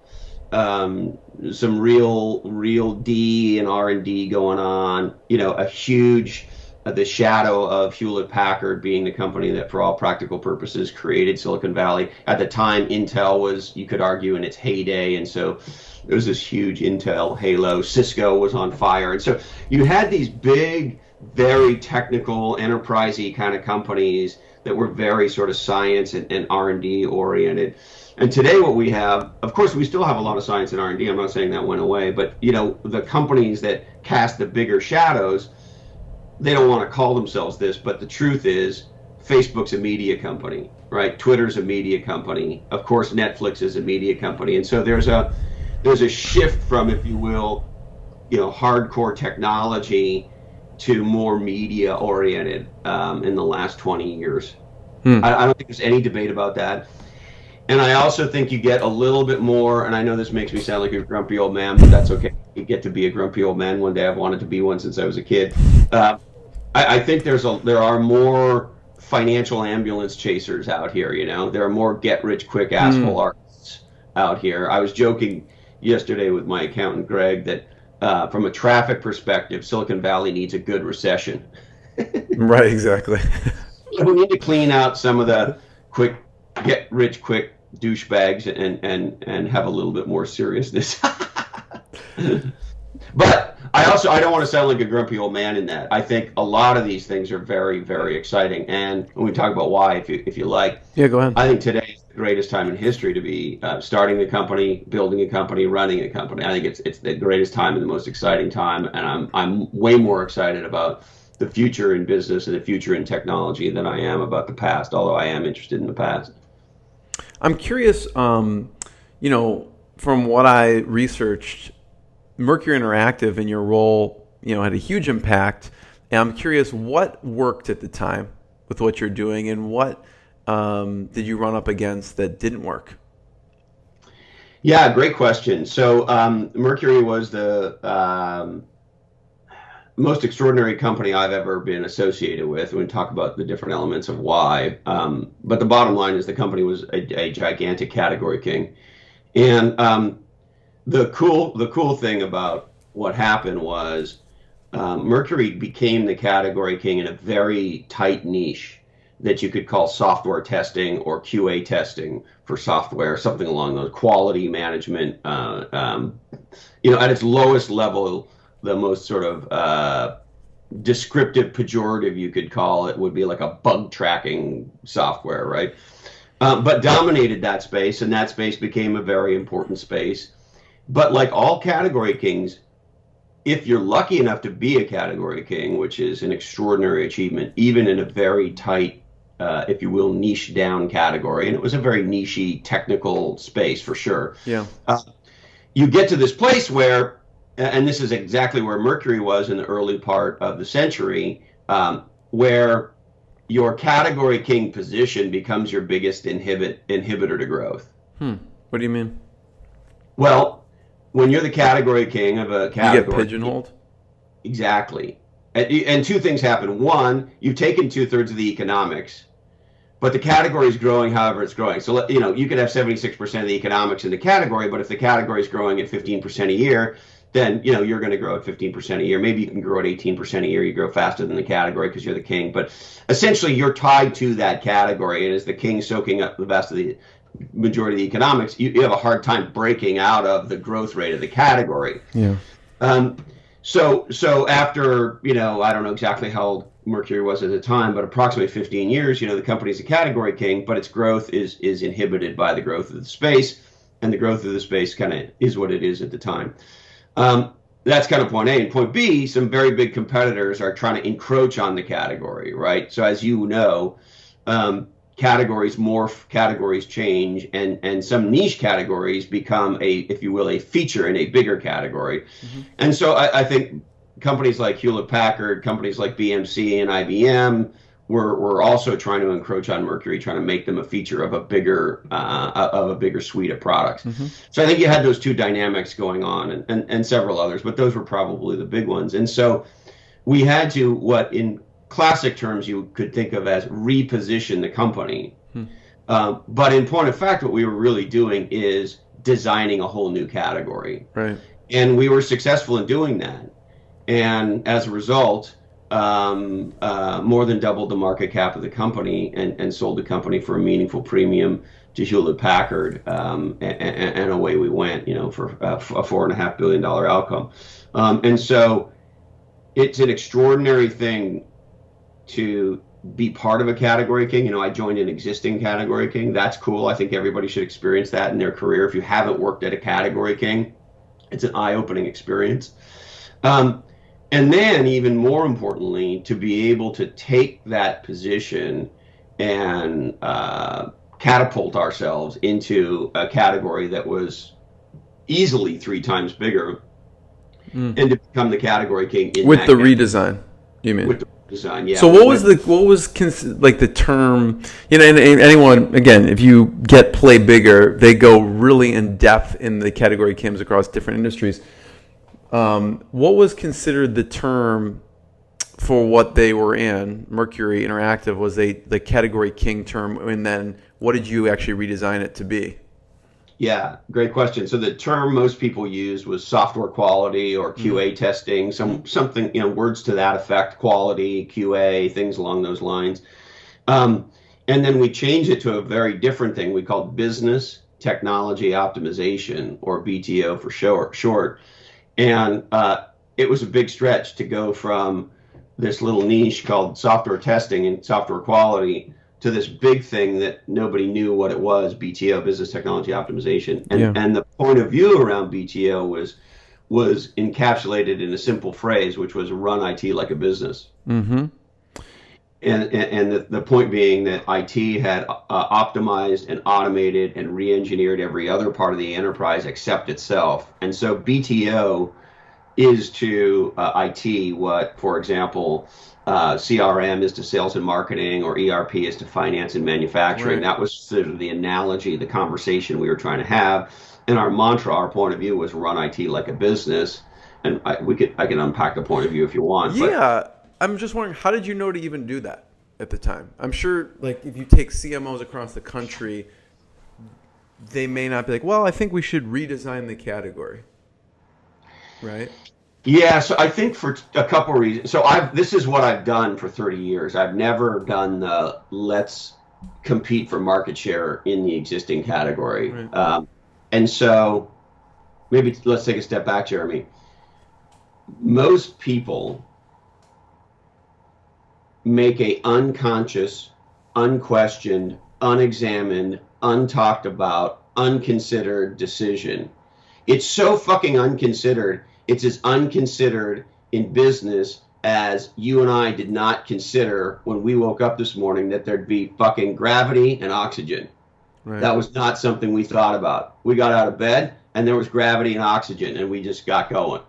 some real D and R&D going on, a huge, the shadow of Hewlett-Packard being the company that for all practical purposes created Silicon Valley. At the time, Intel was, you could argue, in its heyday, and so there was this huge Intel halo. Cisco was on fire, and so you had these big, very technical, enterprisey kind of companies that were very sort of science and R&D oriented. And today what we have, of course, we still have a lot of science and R&D. I'm not saying that went away, but the companies that cast the bigger shadows, they don't want to call themselves this, but the truth is Facebook's a media company, right? Twitter's a media company. Of course, Netflix is a media company. And so there's a shift from, if you will, hardcore technology to more media oriented in the last 20 years. I don't think there's any debate about that. And I also think you get a little bit more, and I know this makes me sound like a grumpy old man, but that's okay. You get to be a grumpy old man one day. I've wanted to be one since I was a kid. I think there are more financial ambulance chasers out here. There are more get-rich-quick asshole artists out here. I was joking yesterday with my accountant, Greg, that from a traffic perspective, Silicon Valley needs a good recession. Right, exactly. We need to clean out some of the get-rich-quick douchebags and have a little bit more seriousness. But I don't want to sound like a grumpy old man in that. I think a lot of these things are very, very exciting. And when we talk about why, if you like, yeah, go ahead. I think today is the greatest time in history to be starting a company, building a company, running a company. I think it's the greatest time and the most exciting time. And I'm way more excited about the future in business and the future in technology than I am about the past, although I am interested in the past. I'm curious, from what I researched, Mercury Interactive in your role, had a huge impact. And I'm curious what worked at the time with what you're doing, and what did you run up against that didn't work? Yeah, great question. So Mercury was the most extraordinary company I've ever been associated with. We talk about the different elements of why, but the bottom line is the company was a gigantic category king. And the cool thing about what happened was Mercury became the category king in a very tight niche that you could call software testing or QA testing for software, something along those quality management. At its lowest level, the most sort of descriptive pejorative you could call it would be like a bug tracking software, right? But dominated that space, and that space became a very important space. But like all category kings, if you're lucky enough to be a category king, which is an extraordinary achievement, even in a very tight, if you will, niche down category, and it was a very niche-y technical space for sure. Yeah. You get to this place where, and this is exactly where Mercury was in the early part of the century, where your category king position becomes your biggest inhibitor to growth. What do you mean? Well, when you're the category king of a category, you get pigeonholed? Exactly. And two things happen. One, you've taken 2/3 of the economics, but the category is growing however it's growing. So, you could have 76% of the economics in the category, but if the category is growing at 15% a year, then, you're going to grow at 15% a year. Maybe you can grow at 18% a year. You grow faster than the category because you're the king. But essentially, you're tied to that category. And as the king soaking up the vast of the majority of the economics, you have a hard time breaking out of the growth rate of the category. Yeah. So after, I don't know exactly how old Mercury was at the time, but approximately 15 years, the company's a category king, but its growth is inhibited by the growth of the space, and the growth of the space kind of is what it is at the time. That's kind of point A. And point B, some very big competitors are trying to encroach on the category, right? So as you know, categories morph, categories change, and some niche categories become if you will, a feature in a bigger category. Mm-hmm. And so I think companies like Hewlett-Packard, companies like BMC and IBM were also trying to encroach on Mercury, trying to make them a feature of a bigger suite of products. Mm-hmm. So I think you had those two dynamics going on, and several others, but those were probably the big ones. And so we had to, what in classic terms you could think of as reposition the company. But in point of fact, what we were really doing is designing a whole new category. Right. And we were successful in doing that. And as a result, more than doubled the market cap of the company and sold the company for a meaningful premium to Hewlett-Packard. And away we went, for a $4.5 billion outcome. And so it's an extraordinary thing to be part of a category king. I joined an existing category king. That's cool. I think everybody should experience that in their career. If you haven't worked at a category king, it's an eye-opening experience. And then even more importantly, to be able to take that position and catapult ourselves into a category that was easily 3 times bigger and to become the category king in with that the category. redesign, you mean? With the design. Yeah. So what was the term? You know, and anyone, again, if you get Play Bigger, they go really in depth in the category KIMs across different industries. What was considered the term for what they were in? Mercury Interactive was the category king term, and then what did you actually redesign it to be? Yeah, great question. So the term most people used was software quality or QA testing, something, words to that effect, quality, QA, things along those lines. And then we changed it to a very different thing we called business technology optimization, or BTO for short. And it was a big stretch to go from this little niche called software testing and software quality to this big thing that nobody knew what it was, BTO, business technology optimization. And the point of view around BTO was encapsulated in a simple phrase, which was run IT like a business. Mm-hmm. And the point being that IT had optimized and automated and re-engineered every other part of the enterprise except itself. And so BTO is to IT what, for example, CRM is to sales and marketing, or ERP is to finance and manufacturing. Right. That was sort of the analogy, the conversation we were trying to have. And our mantra, our point of view was run IT like a business. And I can unpack the point of view if you want. Yeah, I'm just wondering, how did you know to even do that at the time? I'm sure, like, if you take CMOs across the country, they may not be like, well, I think we should redesign the category, right? Yeah, so I think for a couple of reasons. So this is what I've done for 30 years. I've never done the let's compete for market share in the existing category. Right. And so maybe let's take a step back, Jeremy. Most people make a unconscious, unquestioned, unexamined, untalked about, unconsidered decision. It's so fucking unconsidered. It's as unconsidered in business as you and I did not consider when we woke up this morning that there'd be fucking gravity and oxygen. Right. That was not something we thought about. We got out of bed and there was gravity and oxygen and we just got going.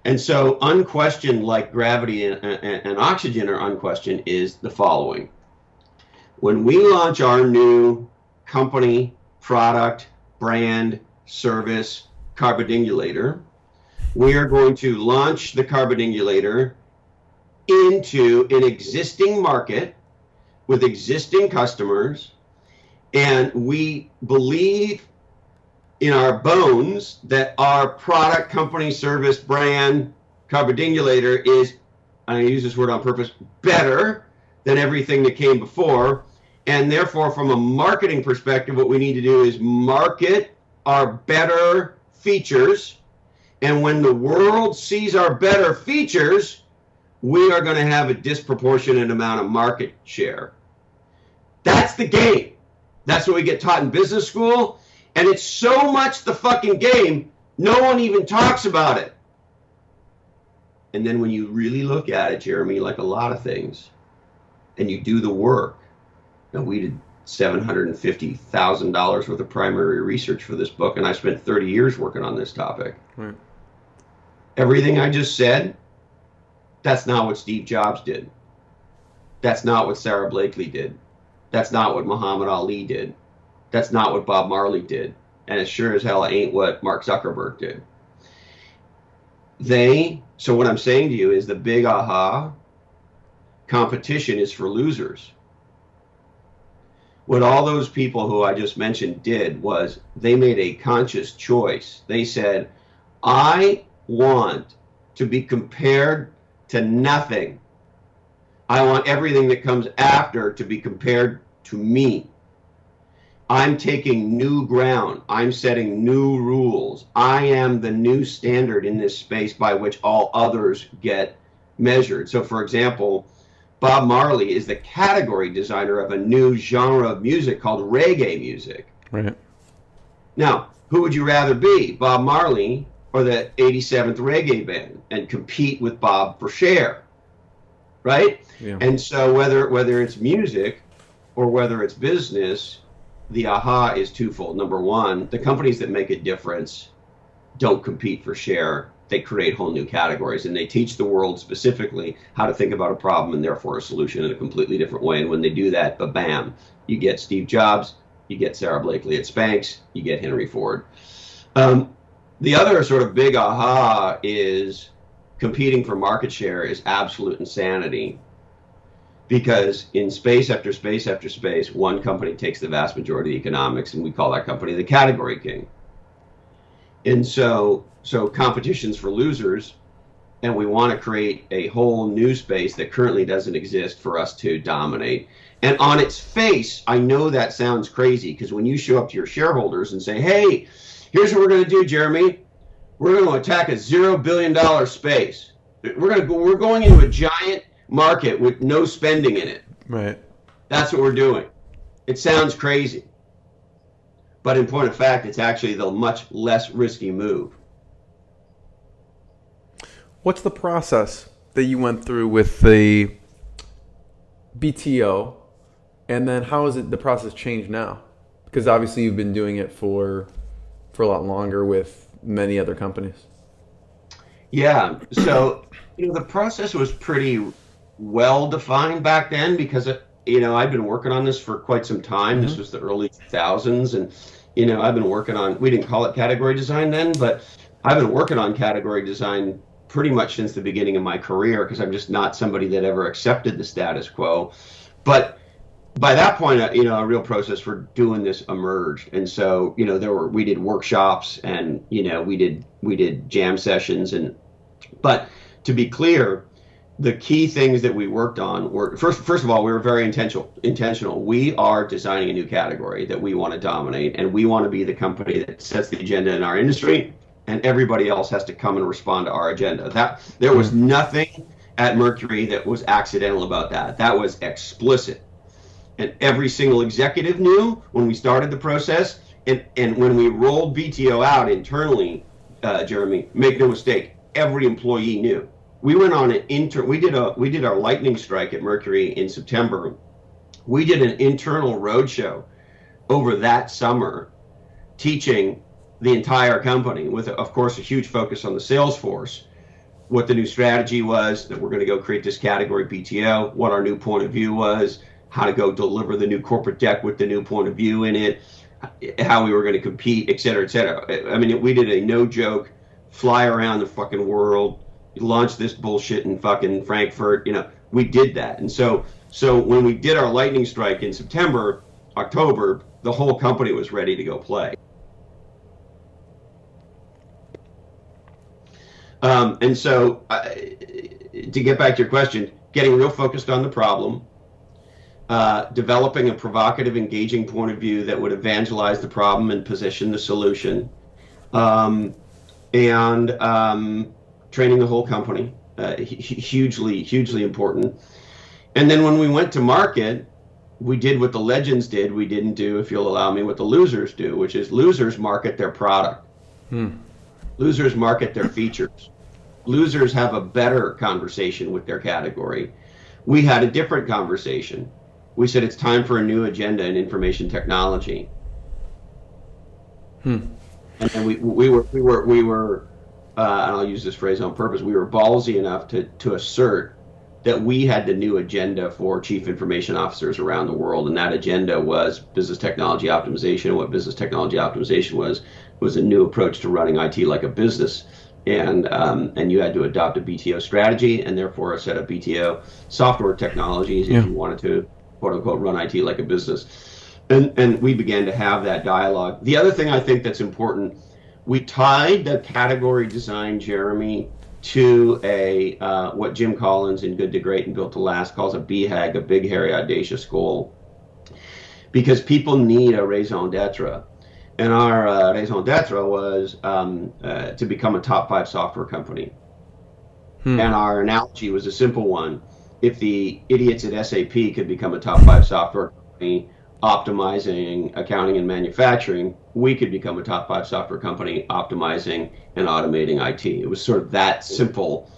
And so unquestioned, like gravity and oxygen are unquestioned, is the following. When we launch our new company, product, brand, service, carbidingulator, we are going to launch the carbidingulator into an existing market with existing customers, and we believe in our bones that our product, company, service, brand, carbidingulator is, I use this word on purpose, better than everything that came before. And therefore, from a marketing perspective, what we need to do is market our better features. And when the world sees our better features, we are going to have a disproportionate amount of market share. That's the game. That's what we get taught in business school. And it's so much the fucking game, no one even talks about it. And then when you really look at it, Jeremy, like a lot of things, and you do the work, and we did $750,000 worth of primary research for this book, and I spent 30 years working on this topic. Right. Everything I just said, that's not what Steve Jobs did. That's not what Sarah Blakely did. That's not what Muhammad Ali did. That's not what Bob Marley did. And it sure as hell ain't what Mark Zuckerberg did. So what I'm saying to you is the big aha, competition is for losers. What all those people who I just mentioned did was they made a conscious choice. They said, I want to be compared to nothing. I want everything that comes after to be compared to me. I'm taking new ground. I'm setting new rules. I am the new standard in this space by which all others get measured. So, for example, Bob Marley is the category designer of a new genre of music called reggae music. Right. Now, who would you rather be, Bob Marley or the 87th Reggae Band, and compete with Bob for share? Right? Yeah. And so whether it's music or whether it's business, the aha is twofold. Number one, the companies that make a difference don't compete for share. they create whole new categories, and they teach the world specifically how to think about a problem and therefore a solution in a completely different way. And when they do that, bam, you get Steve Jobs, you get Sarah Blakely at Spanx, you get Henry Ford. The other sort of big aha is competing for market share is absolute insanity, because in space after space after space, one company takes the vast majority of the economics, and we call that company the category king. And so competition's for losers, and we want to create a whole new space that currently doesn't exist for us to dominate. And on its face, I know that sounds crazy, because when you show up to your shareholders and say, hey, here's what we're going to do, Jeremy. We're going to attack a $0 billion space. We're going into a giant market with no spending in it. Right. That's what we're doing. It sounds crazy. But in point of fact, it's actually the much less risky move. What's the process that you went through with the BTO, and then how has the process changed now? Because obviously you've been doing it for a lot longer with many other companies. Yeah. So, the process was pretty well defined back then, because, I've been working on this for quite some time. Mm-hmm. This was the early 2000s. And, I've been working on, we didn't call it category design then, but I've been working on category design pretty much since the beginning of my career, because I'm just not somebody that ever accepted the status quo. But by that point, a real process for doing this emerged. And so, we did workshops, and, we did jam sessions. But to be clear, the key things that we worked on were, first of all, we were very intentional. We are designing a new category that we want to dominate, and we want to be the company that sets the agenda in our industry, and everybody else has to come and respond to our agenda. There was nothing at Mercury that was accidental about that. That was explicit. And every single executive knew when we started the process, and when we rolled BTO out internally, Jeremy, make no mistake, every employee knew. We went on we did our lightning strike at Mercury in September. We did an internal roadshow over that summer, teaching the entire company, with, of course, a huge focus on the sales force, what the new strategy was, that we're going to go create this category BTO, what our new point of view was, how to go deliver the new corporate deck with the new point of view in it, how we were going to compete, et cetera, et cetera. I mean, we did a no-joke fly around the fucking world, launch this bullshit in fucking Frankfurt. We did that. And so when we did our lightning strike in October, the whole company was ready to go play. And so to get back to your question, getting real focused on the problem, developing a provocative, engaging point of view that would evangelize the problem and position the solution, and training the whole company, hugely important. And then when we went to market, we did what the legends did. We didn't do, if you'll allow me, what the losers do, which is losers market their product. Losers market their features. Losers have a better conversation with their category. We had a different conversation. We said it's time for a new agenda in information technology. And then we were and I'll use this phrase on purpose, we were ballsy enough to assert that we had the new agenda for chief information officers around the world, and that agenda was business technology optimization. And what business technology optimization was a new approach to running IT like a business, and you had to adopt a BTO strategy, and therefore a set of BTO software technologies if you wanted to, quote unquote, run IT like a business. And we began to have that dialogue. The other thing I think that's important, we tied the category design, Jeremy, to a what Jim Collins in Good to Great and Built to Last calls a BHAG, a big, hairy, audacious goal, because people need a raison d'etre. And our raison d'etre was to become a top 5 software company. And our analogy was a simple one. If the idiots at SAP could become a top 5 software company optimizing accounting and manufacturing, we could become a top 5 software company optimizing and automating IT. It was sort of that simple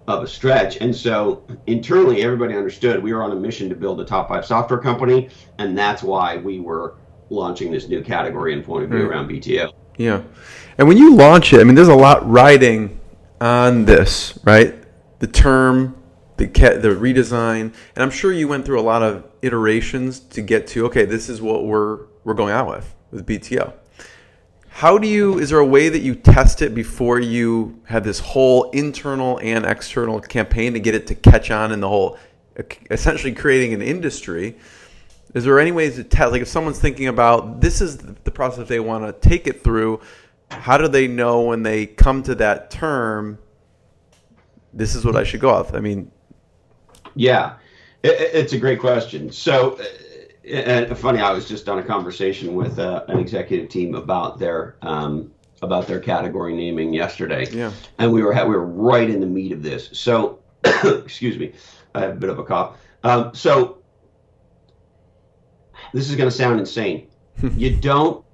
of a stretch. And so internally, everybody understood we were on a mission to build a top 5 software company, and that's why we were launching this new category and point of view around BTO. Yeah. And when you launch it, I mean, there's a lot riding on this, right? The term, the redesign, and I'm sure you went through a lot of iterations to get to, okay, this is what we're going out with BTO. Is there a way that you test it before you have this whole internal and external campaign to get it to catch on in the whole, essentially creating an industry? Is there any ways to test, like if someone's thinking about this is the process they want to take it through, how do they know when they come to that term, this is what I should go off? I mean, yeah, it's a great question. So, and funny, I was just on a conversation with an executive team about their category naming yesterday. Yeah. And we were right in the meat of this. So, excuse me, I have a bit of a cough. So, this is going to sound insane. You don't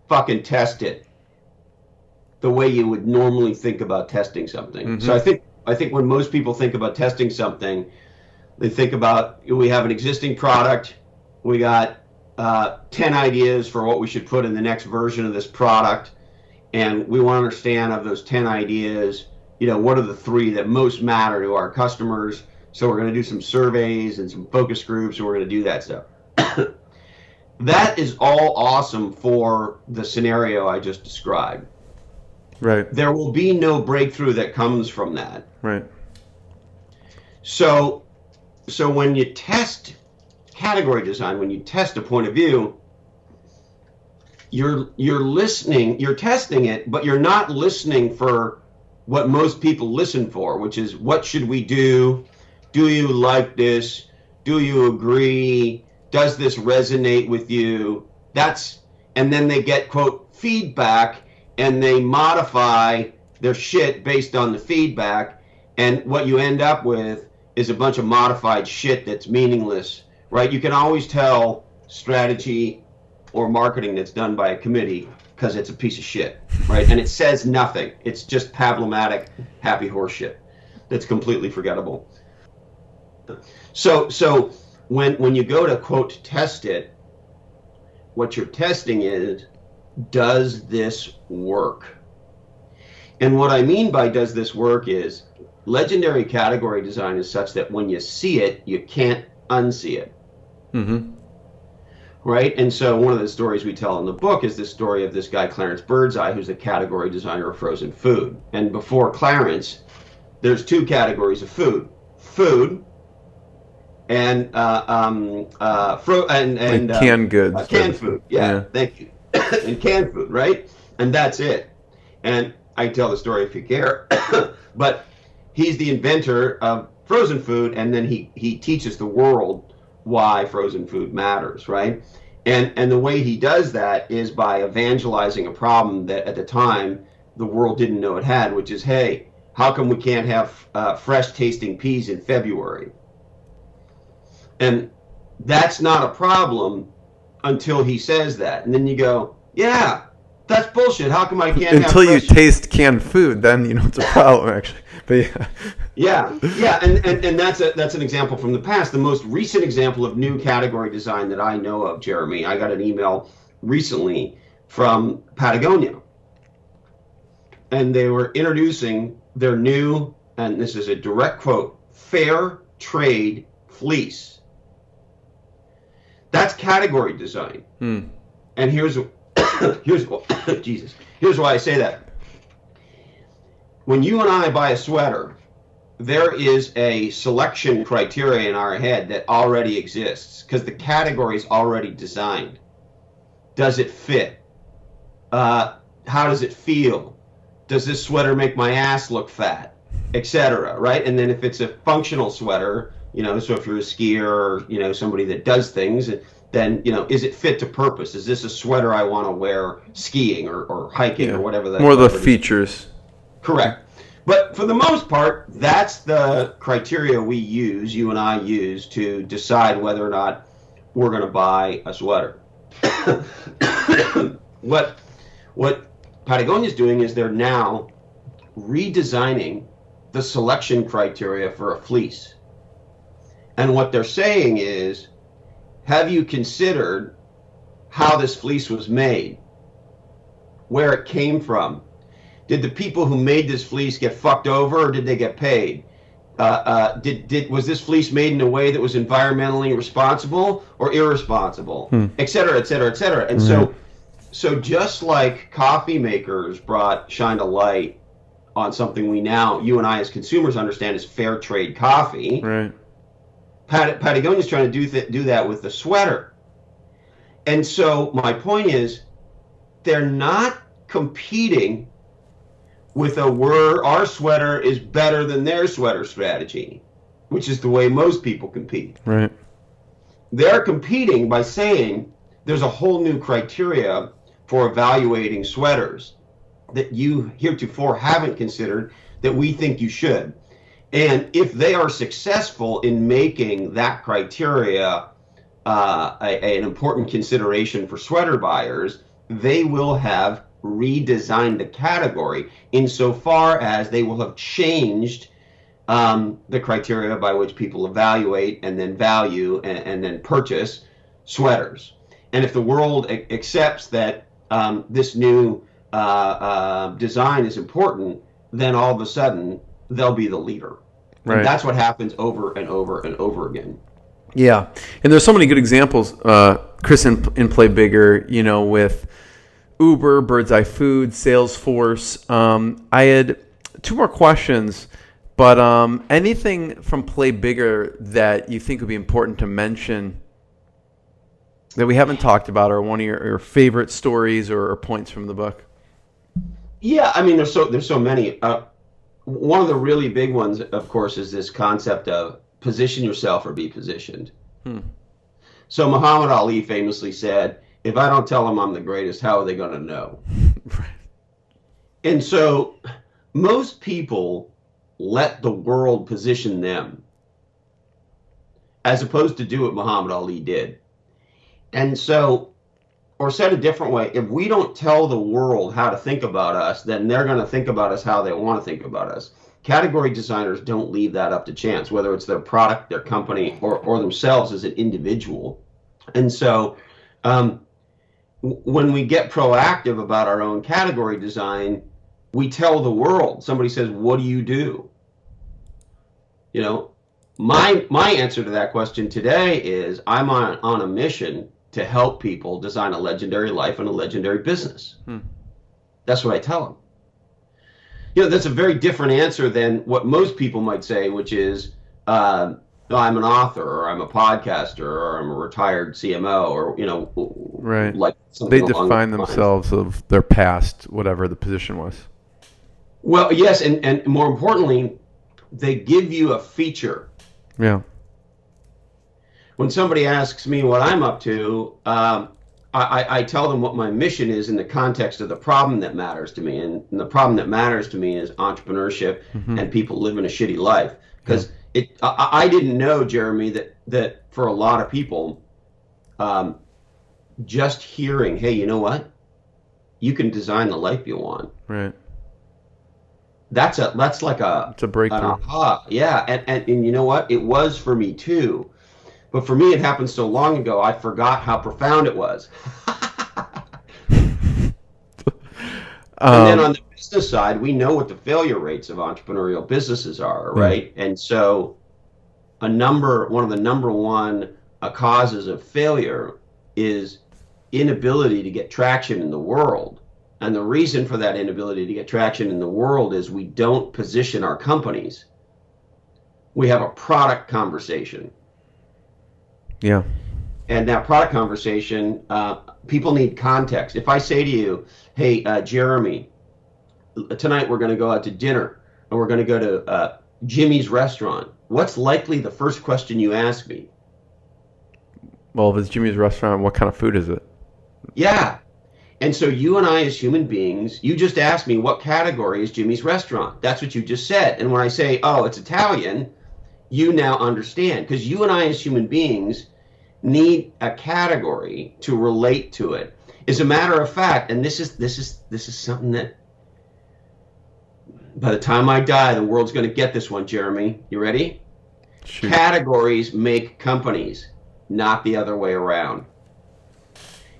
fucking test it the way you would normally think about testing something. Mm-hmm. So I think when most people think about testing something, they think about, we have an existing product, we got 10 ideas for what we should put in the next version of this product, and we want to understand of those 10 ideas, what are the 3 that most matter to our customers. So we're going to do some surveys and some focus groups, and we're going to do that stuff. That is all awesome for the scenario I just described. Right. There will be no breakthrough that comes from that. Right. So when you test category design, when you test a point of view, you're listening, you're testing it, but you're not listening for what most people listen for, which is, what should we do? Do you like this? Do you agree? Does this resonate with you? And then they get, quote, feedback, and they modify their shit based on the feedback. And what you end up with is a bunch of modified shit that's meaningless, right? You can always tell strategy or marketing that's done by a committee because it's a piece of shit, right? And it says nothing. It's just problematic, happy horse shit that's completely forgettable. So when you go to, quote, test it, what you're testing is, does this work? And what I mean by does this work is, legendary category design is such that when you see it, you can't unsee it. Mm-hmm. Right? And so one of the stories we tell in the book is this story of this guy, Clarence Birdseye, who's a category designer of frozen food. And before Clarence, there's 2 categories of food. Food and canned goods. Canned food. Yeah. Thank you. And canned food, right? And that's it. And I can tell the story if you care. But he's the inventor of frozen food, and then he teaches the world why frozen food matters, right? And the way he does that is by evangelizing a problem that at the time the world didn't know it had, which is, hey, how come we can't have fresh tasting peas in February? And that's not a problem until he says that. And then you go, yeah, that's bullshit. How come I can't until have you taste canned food, then you know it's a problem, actually. But yeah. And that's an example from the past. The most recent example of new category design that I know of, Jeremy, I got an email recently from Patagonia. And they were introducing their new, and this is a direct quote, fair trade fleece. That's category design. And here's Jesus. Here's why I say that. When you and I buy a sweater, there is a selection criteria in our head that already exists because the category is already designed. Does it fit? How does it feel? Does this sweater make my ass look fat? Etc. Right? And then if it's a functional sweater, so if you're a skier or, somebody that does things, then, is it fit to purpose? Is this a sweater I want to wear skiing or hiking or whatever that is? More the features. Correct. But for the most part, that's the criteria we use, you and I use, to decide whether or not we're going to buy a sweater. What Patagonia's doing is they're now redesigning the selection criteria for a fleece. And what they're saying is, have you considered how this fleece was made, where it came from, Did the people who made this fleece get fucked over, or did they get paid? Was this fleece made in a way that was environmentally responsible or irresponsible, et cetera, et cetera, et cetera? And so just like coffee makers shined a light on something you and I as consumers understand as fair trade coffee, Right. Patagonia's trying to do that with the sweater. And so my point is, they're not competing with our sweater is better than their sweater strategy, which is the way most people compete. Right. They're competing by saying there's a whole new criteria for evaluating sweaters that you heretofore haven't considered that we think you should. And if they are successful in making that criteria an important consideration for sweater buyers, they will have redesigned the category insofar as they will have changed the criteria by which people evaluate and then value and then purchase sweaters. And if the world accepts that this new design is important, then all of a sudden they'll be the leader. Right. And that's what happens over and over and over again. Yeah, and there's so many good examples, Chris, in Play Bigger, with Uber, Bird's Eye Food, Salesforce. I had two more questions, but anything from Play Bigger that you think would be important to mention that we haven't talked about, or one of your favorite stories or points from the book? Yeah, I mean, there's so many. One of the really big ones, of course, is this concept of position yourself or be positioned. So Muhammad Ali famously said, if I don't tell them I'm the greatest, how are they going to know? Right. And so most people let the world position them as opposed to do what Muhammad Ali did. And so, or said a different way, if we don't tell the world how to think about us, then they're going to think about us how they want to think about us. Category designers don't leave that up to chance, whether it's their product, their company, or themselves as an individual. And so when we get proactive about our own category design, we tell the world. Somebody says, what do you do? My answer to that question today is I'm on a mission to help people design a legendary life and a legendary business. That's what I tell them. That's a very different answer than what most people might say, which is, I'm an author, or I'm a podcaster, or I'm a retired CMO, or, Right. Like they define themselves of their past, whatever the position was. Well, yes, and more importantly, they give you a feature. Yeah. When somebody asks me what I'm up to, I tell them what my mission is in the context of the problem that matters to me. And the problem that matters to me is entrepreneurship and people living a shitty life. Because I didn't know, Jeremy, that for a lot of people, just hearing, hey, you know what? You can design the life you want. Right. That's like it's a breakthrough. An aha. Yeah. And you know what? It was for me too. But for me, it happened so long ago, I forgot how profound it was. And then on the business side, we know what the failure rates of entrepreneurial businesses are, right? And so one of the number one causes of failure is inability to get traction in the world. And the reason for that inability to get traction in the world is we don't position our companies. We have a product conversation. Yeah. And that product conversation, people need context. If I say to you, hey, Jeremy, tonight we're going to go out to dinner and we're going to go to Jimmy's restaurant, what's likely the first question you ask me? Well, if it's Jimmy's restaurant, what kind of food is it? Yeah. And so you and I as human beings, you just asked me what category is Jimmy's restaurant. That's what you just said. And when I say, oh, it's Italian, you now understand, because you and I as human beings need a category to relate to it. As a matter of fact, and this is something that by the time I die, the world's going to get this one, Jeremy. You ready? Shoot. Categories make companies, not the other way around.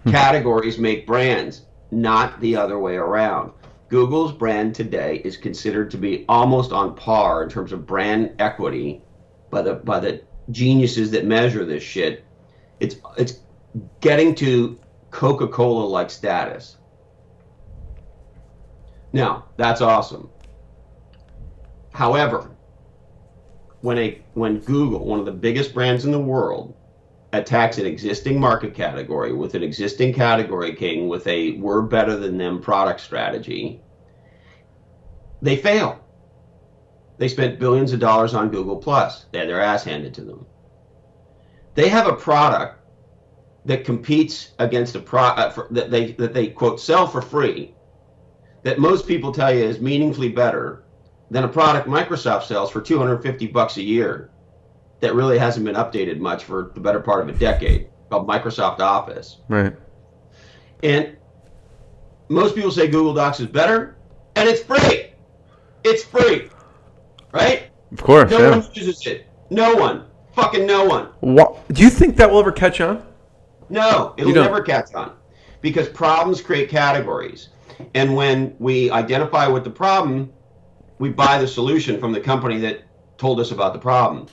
Categories make brands, not the other way around. Google's brand today is considered to be almost on par in terms of brand equity by the geniuses that measure this shit. It's getting to Coca-Cola like status. Now, that's awesome. However, when Google, one of the biggest brands in the world, attacks an existing market category with an existing category king with a we're better than them product strategy, they fail. They spent billions of dollars on Google Plus. They had their ass handed to them. They have a product that competes against a product that they quote sell for free, that most people tell you is meaningfully better than a product Microsoft sells for $250 a year that really hasn't been updated much for the better part of a decade, called Microsoft Office. Right. And most people say Google Docs is better, and it's free. It's free, right? Of course, no one uses it. No one. Fucking no one. What? Do you think that will ever catch on? No, it'll never catch on. Because problems create categories. And when we identify with the problem, we buy the solution from the company that told us about the problem.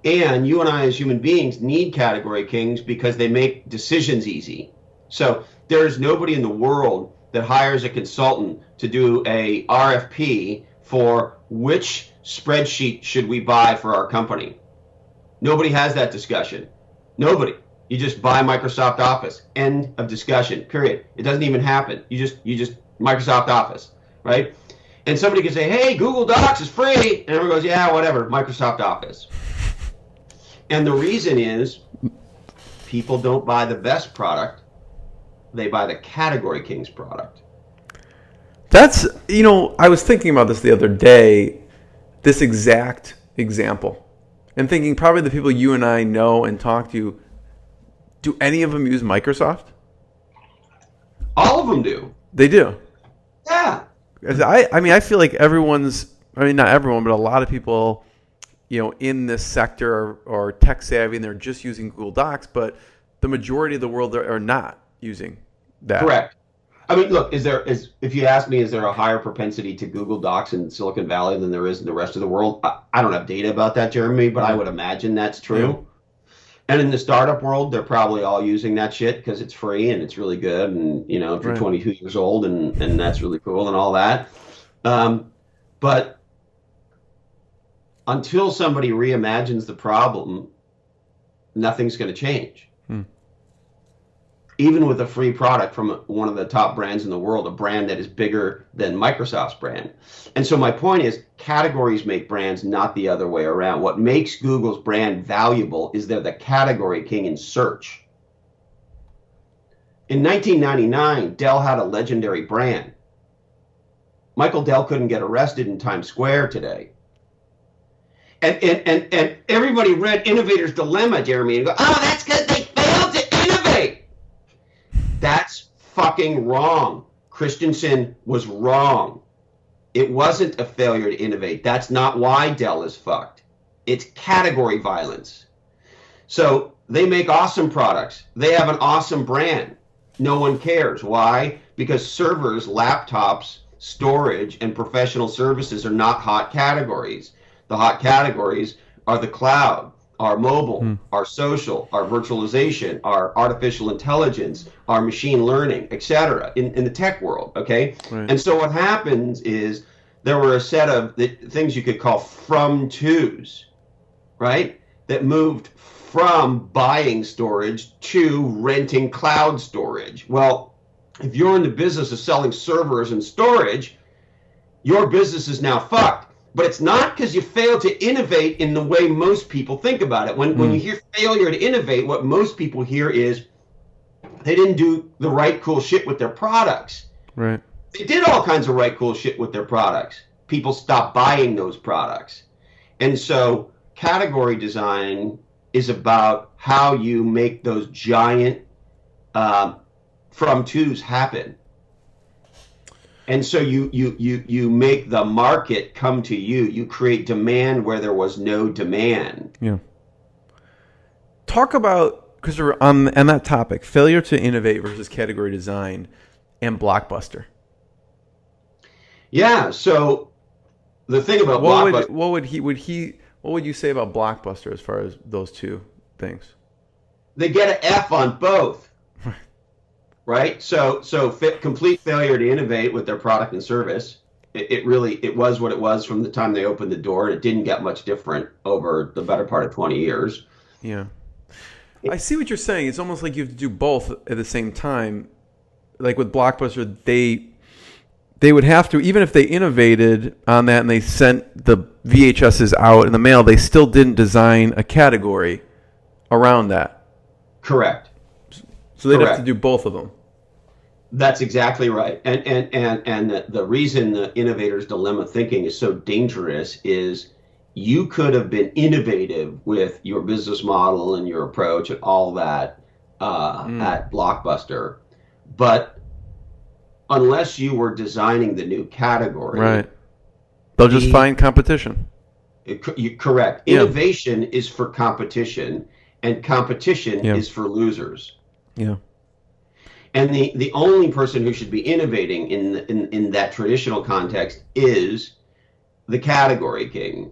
And you and I as human beings need category kings because they make decisions easy. So there's nobody in the world that hires a consultant to do a RFP for which spreadsheet should we buy for our company. Nobody has that discussion. Nobody. You just buy Microsoft Office. End of discussion. Period. It doesn't even happen. You just Microsoft Office, right? And somebody can say, hey, Google Docs is free. And everyone goes, yeah, whatever, Microsoft Office. And the reason is people don't buy the best product. They buy the category king's product. That's, I was thinking about this the other day, this exact example. And thinking probably the people you and I know and talk to, do any of them use Microsoft? All of them do. They do? Yeah. I feel like not everyone, but a lot of people, in this sector are tech savvy and they're just using Google Docs, but the majority of the world are not using that. Correct. I mean, look, if you ask me, is there a higher propensity to Google Docs in Silicon Valley than there is in the rest of the world? I don't have data about that, Jeremy, but I would imagine that's true. Yeah. And in the startup world, they're probably all using that shit because it's free and it's really good. And, if you're 22 years old and that's really cool and all that. But until somebody reimagines the problem, nothing's going to change. Even with a free product from one of the top brands in the world, a brand that is bigger than Microsoft's brand. And so my point is, categories make brands, not the other way around. What makes Google's brand valuable is they're the category king in search. In 1999, Dell had a legendary brand. Michael Dell couldn't get arrested in Times Square today. And everybody read Innovator's Dilemma, Jeremy, and go, oh, that's because they failed to innovate. That's fucking wrong. Christensen was wrong. It wasn't a failure to innovate. That's not why Dell is fucked. It's category violence. So they make awesome products. They have an awesome brand. No one cares. Why? Because servers, laptops, storage, and professional services are not hot categories. The hot categories are the cloud, our mobile, our social, our virtualization, our artificial intelligence, our machine learning, etc. in the tech world, okay? Right. And so what happens is there were a set of things you could call from-tos, right? That moved from buying storage to renting cloud storage. Well, if you're in the business of selling servers and storage, your business is now fucked. But it's not because you failed to innovate in the way most people think about it. When you hear failure to innovate, what most people hear is they didn't do the right cool shit with their products. Right. They did all kinds of right cool shit with their products. People stopped buying those products. And so category design is about how you make those giant from-tos happen. And so you make the market come to you. You create demand where there was no demand. Yeah. Talk about, because we're on that topic, failure to innovate versus category design and Blockbuster. Yeah. So the thing about What Blockbuster, what would you say about Blockbuster as far as those two things? they get an F on both, right? So complete failure to innovate with their product and service. It was what it was from the time they opened the door, and it didn't get much different over the better part of 20 years. Yeah. I see what you're saying. It's almost like you have to do both at the same time. Like with Blockbuster, they would have to, even if they innovated on that and they sent the VHSs out in the mail, they still didn't design a category around that. Correct. So they'd Correct. have to do both of them. That's exactly right. And the reason the innovator's dilemma thinking is so dangerous is you could have been innovative with your business model and your approach and all that at Blockbuster, but unless you were designing the new category, Right. They'll just find competition. Correct. Yeah. Innovation is for competition, and competition is for losers. Yeah. And the only person who should be innovating in that traditional context is the category king.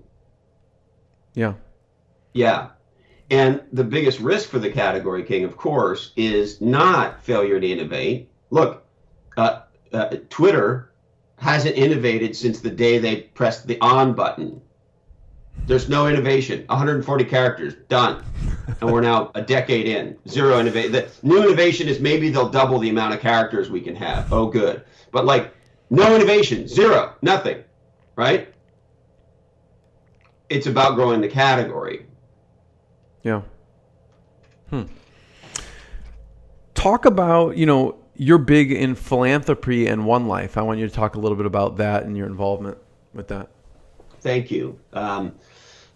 Yeah. Yeah. And the biggest risk for the category king, of course, is not failure to innovate. Look, Twitter hasn't innovated since the day they pressed the on button. There's no innovation. 140 characters, done. And we're now a decade in. Zero innovation. The new innovation is maybe they'll double the amount of characters we can have. Oh, good. But like, no innovation, zero, nothing, right? It's about growing the category. Yeah. Talk about, you're big in philanthropy and One Life. I want you to talk a little bit about that and your involvement with that. Thank you.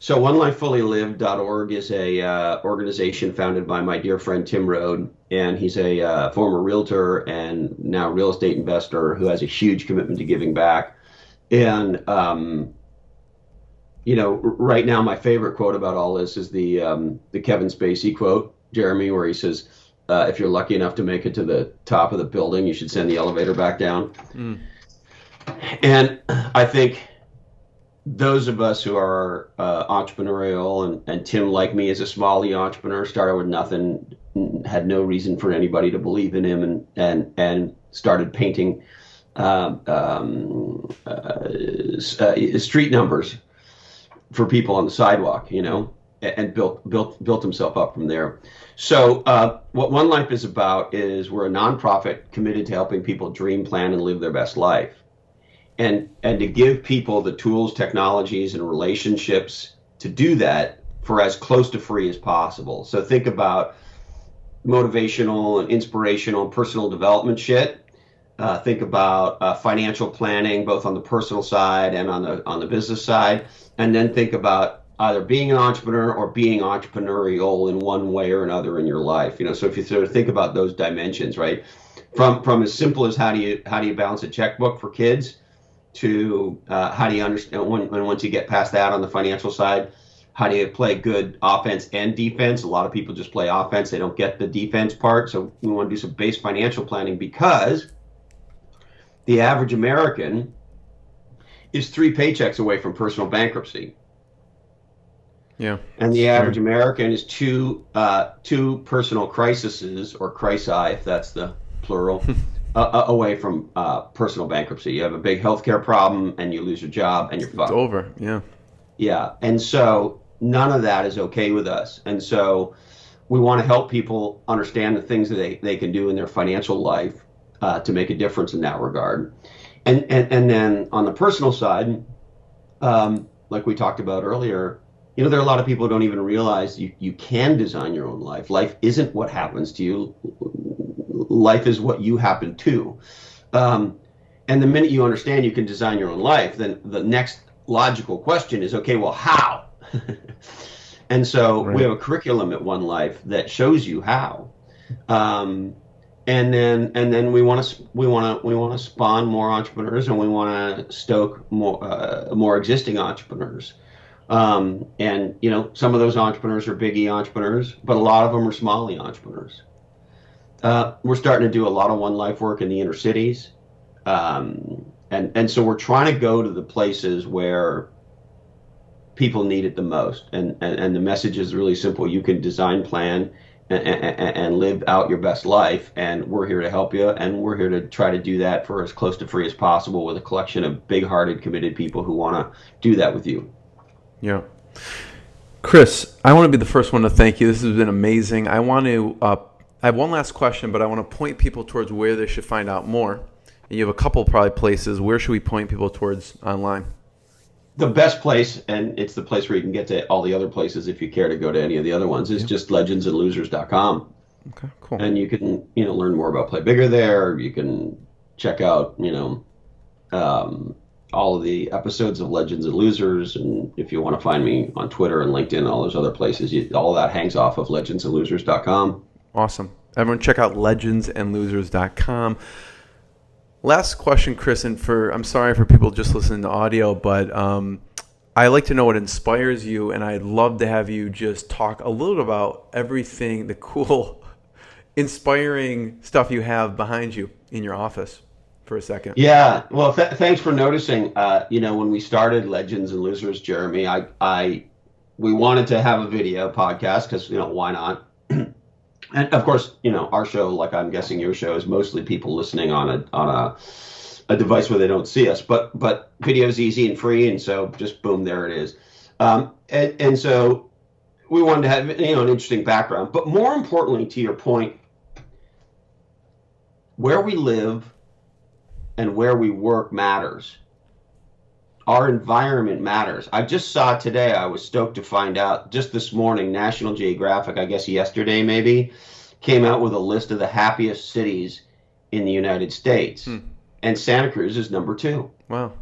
So onelifefullylived.org is a organization founded by my dear friend Tim Rode, and he's a former realtor and now real estate investor who has a huge commitment to giving back. And right now my favorite quote about all this is the Kevin Spacey quote, Jeremy, where he says, if you're lucky enough to make it to the top of the building, you should send the elevator back down. And I think those of us who are entrepreneurial, and Tim, like me, is a small E entrepreneur, started with nothing, had no reason for anybody to believe in him, and started painting street numbers for people on the sidewalk, and built himself up from there. So what One Life is about is we're a nonprofit committed to helping people dream, plan, and live their best life. And to give people the tools, technologies, and relationships to do that for as close to free as possible. So think about motivational and inspirational and personal development shit. Think about financial planning, both on the personal side and on the business side. And then think about either being an entrepreneur or being entrepreneurial in one way or another in your life. So if you sort of think about those dimensions, right, from as simple as how do you balance a checkbook for kids, to how do you understand when once you get past that on the financial side, how do you play good offense and defense? A lot of people just play offense, they don't get the defense part. So we want to do some base financial planning, because the average American is 3 paychecks away from personal bankruptcy. Yeah. And the average American is two personal crises, or crisi, if that's the plural, away from personal bankruptcy. You have a big healthcare problem and you lose your job and you're fucked. It's over. Yeah. Yeah. And so none of that is okay with us. And so we want to help people understand the things that they can do in their financial life to make a difference in that regard. And then on the personal side, like we talked about earlier, there are a lot of people who don't even realize you can design your own life. Life isn't what happens to you. Life is what you happen to. And the minute you understand you can design your own life, then the next logical question is, okay, well, how? And so we have a curriculum at One Life that shows you how. And then we want to spawn more entrepreneurs, and we want to stoke more existing entrepreneurs. And some of those entrepreneurs are big E entrepreneurs, but a lot of them are small E entrepreneurs. We're starting to do a lot of One Life work in the inner cities. And so we're trying to go to the places where people need it the most. And the message is really simple. You can design, plan, and live out your best life. And we're here to help you. And we're here to try to do that for as close to free as possible with a collection of big-hearted, committed people who want to do that with you. Yeah. Chris, I want to be the first one to thank you. This has been amazing. I want to, I have one last question, but I want to point people towards where they should find out more. And you have a couple probably places. Where should we point people towards online? The best place, and it's the place where you can get to all the other places if you care to go to any of the other ones, is just legendsandlosers.com. Okay, cool. And you can, learn more about Play Bigger there. You can check out, all of the episodes of Legends and Losers. And if you want to find me on Twitter and LinkedIn and all those other places, all of that hangs off of legendsandlosers.com. Awesome. Everyone check out legendsandlosers.com. Last question, Chris, and I'm sorry for people just listening to audio, but I like to know what inspires you, and I'd love to have you just talk a little about everything, the cool, inspiring stuff you have behind you in your office for a second. Yeah, well, thanks for noticing. When we started Legends and Losers, Jeremy, we wanted to have a video podcast because, why not? And of course, our show, like I'm guessing your show, is mostly people listening on a device where they don't see us. But video is easy and free, and so just boom, there it is. And so we wanted to have an interesting background. But more importantly, to your point, where we live and where we work matters. Our environment matters. I just saw today, I was stoked to find out, just this morning, National Geographic, I guess yesterday maybe, came out with a list of the happiest cities in the United States. And Santa Cruz is number 2. Wow.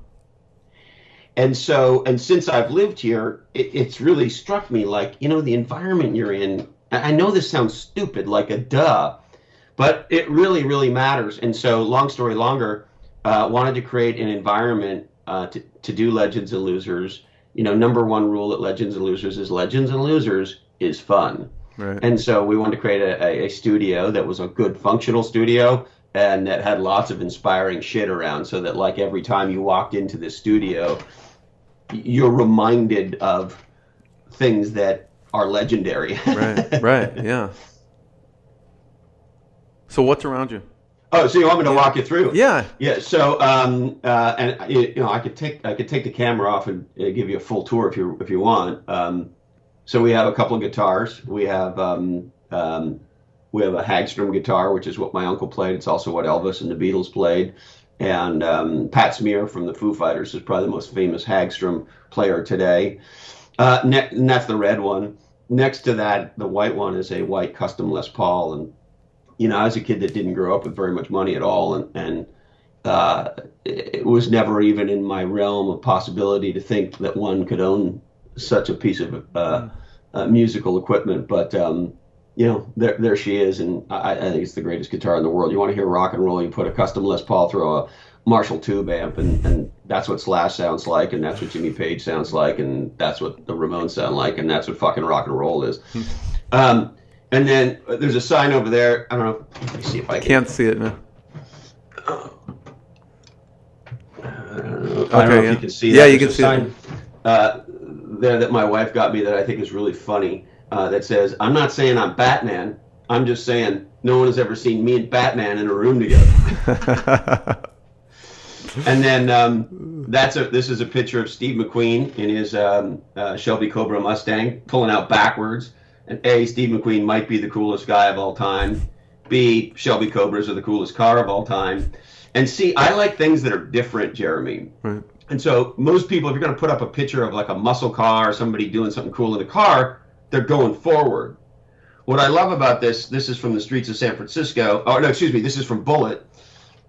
And since I've lived here, it's really struck me like, the environment you're in, I know this sounds stupid, like a duh, but it really, really matters. And so, long story longer, wanted to create an environment to do Legends and Losers. Number one rule at Legends and Losers is fun. Right. And so we wanted to create a studio that was a good functional studio and that had lots of inspiring shit around, so that like every time you walked into this studio, you're reminded of things that are legendary. Right, yeah. So what's around you? Oh, so you want me to walk you through? Yeah. Yeah. So, I could take the camera off and give you a full tour if you want. So we have a couple of guitars. We have a Hagstrom guitar, which is what my uncle played. It's also what Elvis and the Beatles played. And Pat Smear from the Foo Fighters is probably the most famous Hagstrom player today. And that's the red one. Next to that, the white one is a white custom Les Paul. And I was a kid that didn't grow up with very much money at all, and it was never even in my realm of possibility to think that one could own such a piece of musical equipment. But there she is, and I think it's the greatest guitar in the world. You want to hear rock and roll, you put a custom Les Paul through a Marshall tube amp, and that's what Slash sounds like, and that's what Jimmy Page sounds like, and that's what the Ramones sound like, and that's what fucking rock and roll is. And then there's a sign over there. I don't know. Let me see if I can't see it now. I don't know if you can see that. Yeah, you can see it. There that my wife got me that I think is really funny. That says, "I'm not saying I'm Batman. I'm just saying no one has ever seen me and Batman in a room together." And then this is a picture of Steve McQueen in his Shelby Cobra Mustang pulling out backwards. And A, Steve McQueen might be the coolest guy of all time. B, Shelby Cobras are the coolest car of all time. And C, I like things that are different, Jeremy. Right. And so most people, if you're going to put up a picture of like a muscle car or somebody doing something cool in a car, they're going forward. What I love about this is from the streets of San Francisco. Oh, no, excuse me. This is from Bullitt.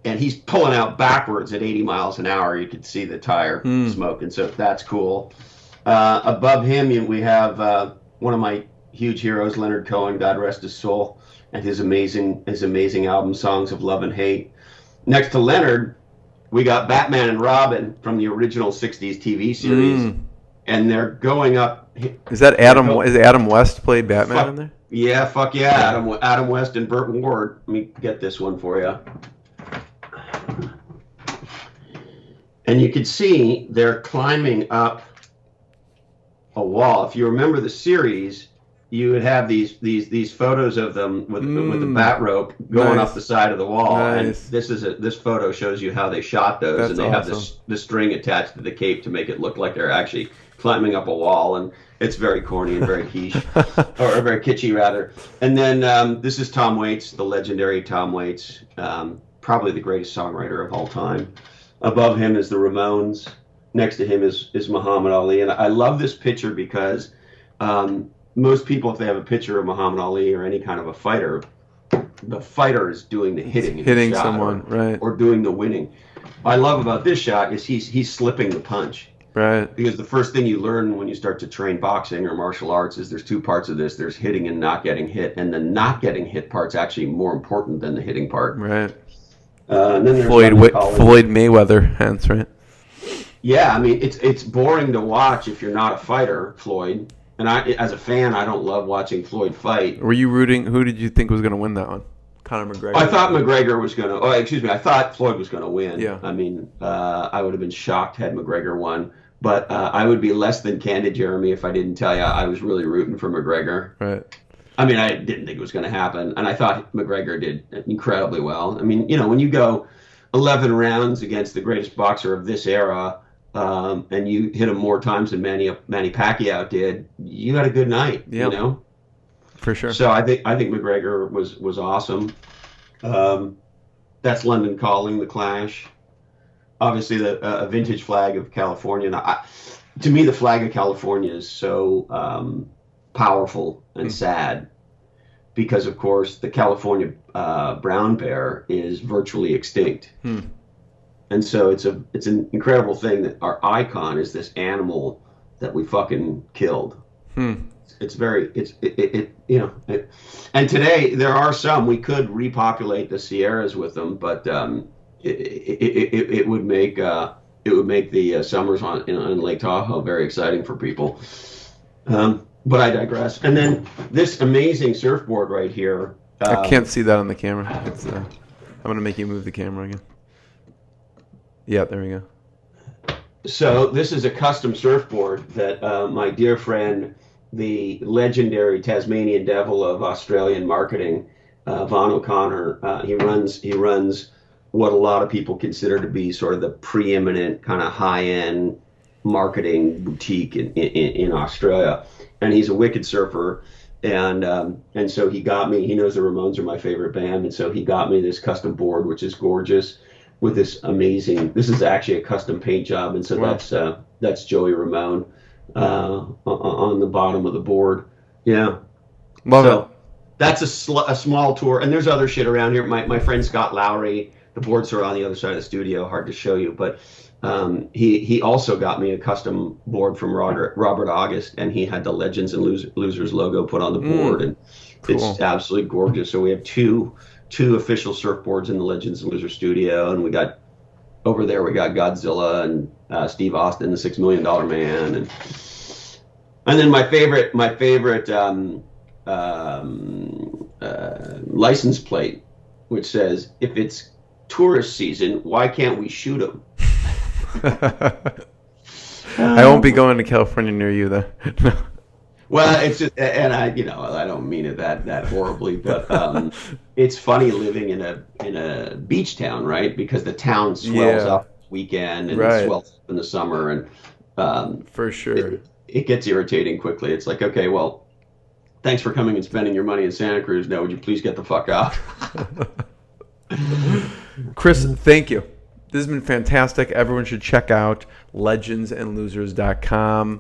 And he's pulling out backwards at 80 miles an hour. You can see the tire smoke. And so that's cool. Above him, we have one of my huge heroes, Leonard Cohen, God rest his soul, and his amazing album, Songs of Love and Hate. Next to Leonard, we got Batman and Robin from the original 60s TV series. And they're going up. Is that Adam? Is Adam West played Batman in there? Yeah, fuck yeah. Adam West and Burt Ward. Let me get this one for you. And you could see they're climbing up a wall. If you remember the series, you would have these photos of them with the bat rope going Nice. up the side of the wall. Nice. And this photo shows you how they shot those. That's and they have awesome. this string attached to the cape to make it look like they're actually climbing up a wall. And it's very corny and very quiche, or very kitschy rather. And then this is Tom Waits, the legendary Tom Waits, probably the greatest songwriter of all time. Above him is the Ramones. Next to him is Muhammad Ali. And I love this picture because most people, if they have a picture of Muhammad Ali or any kind of a fighter, the fighter is doing the hitting Hitting the shot, someone, right. or doing the winning. What I love about this shot is he's slipping the punch. Right. Because the first thing you learn when you start to train boxing or martial arts is there's two parts of this. There's hitting and not getting hit. And the not getting hit part's actually more important than the hitting part. Right. And then there's Floyd Floyd Mayweather, hence, right? Yeah, I mean, it's boring to watch if you're not a fighter, Floyd. And as a fan, I don't love watching Floyd fight. Were you rooting? Who did you think was going to win that one? Conor McGregor? I thought McGregor was going to. Oh, excuse me. I thought Floyd was going to win. Yeah. I mean, I would have been shocked had McGregor won. But I would be less than candid, Jeremy, if I didn't tell you I was really rooting for McGregor. Right. I mean, I didn't think it was going to happen. And I thought McGregor did incredibly well. I mean, when you go 11 rounds against the greatest boxer of this era, and you hit him more times than Manny Pacquiao did, you had a good night. Yeah. For sure. So I think McGregor was awesome. That's London Calling, The Clash. Obviously, a vintage flag of California. And to me, the flag of California is so powerful and sad because, of course, the California brown bear is virtually extinct. And so it's an incredible thing that our icon is this animal that we fucking killed. It's very, and today there are some, we could repopulate the Sierras with them, but it would make the summers on Lake Tahoe very exciting for people. But I digress. And then this amazing surfboard right here. I can't see that on the camera. I'm going to make you move the camera again. Yeah, there we go. So this is a custom surfboard that my dear friend, the legendary Tasmanian devil of Australian marketing, Vaughn O'Connor, he runs what a lot of people consider to be sort of the preeminent kind of high-end marketing boutique in Australia. And he's a wicked surfer. And so he got me, he knows the Ramones are my favorite band. And so he got me this custom board, which is gorgeous, with this amazing, this is actually a custom paint job. And so wow. That's Joey Ramone on the bottom of the board. Yeah. Love it. That's a small tour. And there's other shit around here. My friend Scott Lowry, the boards are on the other side of the studio, hard to show you, but he also got me a custom board from Robert August, and he had the Legends and Losers logo put on the board, and cool. It's absolutely gorgeous. So we have two official surfboards in the Legends and Losers studio, and we got Godzilla and Steve Austin, the $6 Million Man, and then my favorite license plate, which says, "If it's tourist season, why can't we shoot them?" I won't be going to California near you then. No. Well, it's just, and I don't mean it that horribly, but it's funny living in a beach town, right? Because the town swells up weekend and it swells up in the summer, and for sure it gets irritating quickly. It's like, okay, well, thanks for coming and spending your money in Santa Cruz. Now, would you please get the fuck out? Chris, thank you. This has been fantastic. Everyone should check out legendsandlosers.com.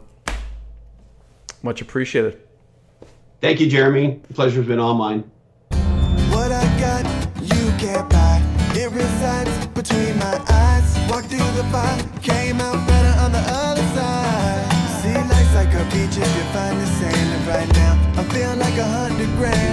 Much appreciated. Thank you, Jeremy. The pleasure's been all mine. What I got, you can't buy. It resides between my eyes. Walked through the fire, came out better on the other side. See, life's like a beach if you find the sand. And right now, I feel like 100 grand.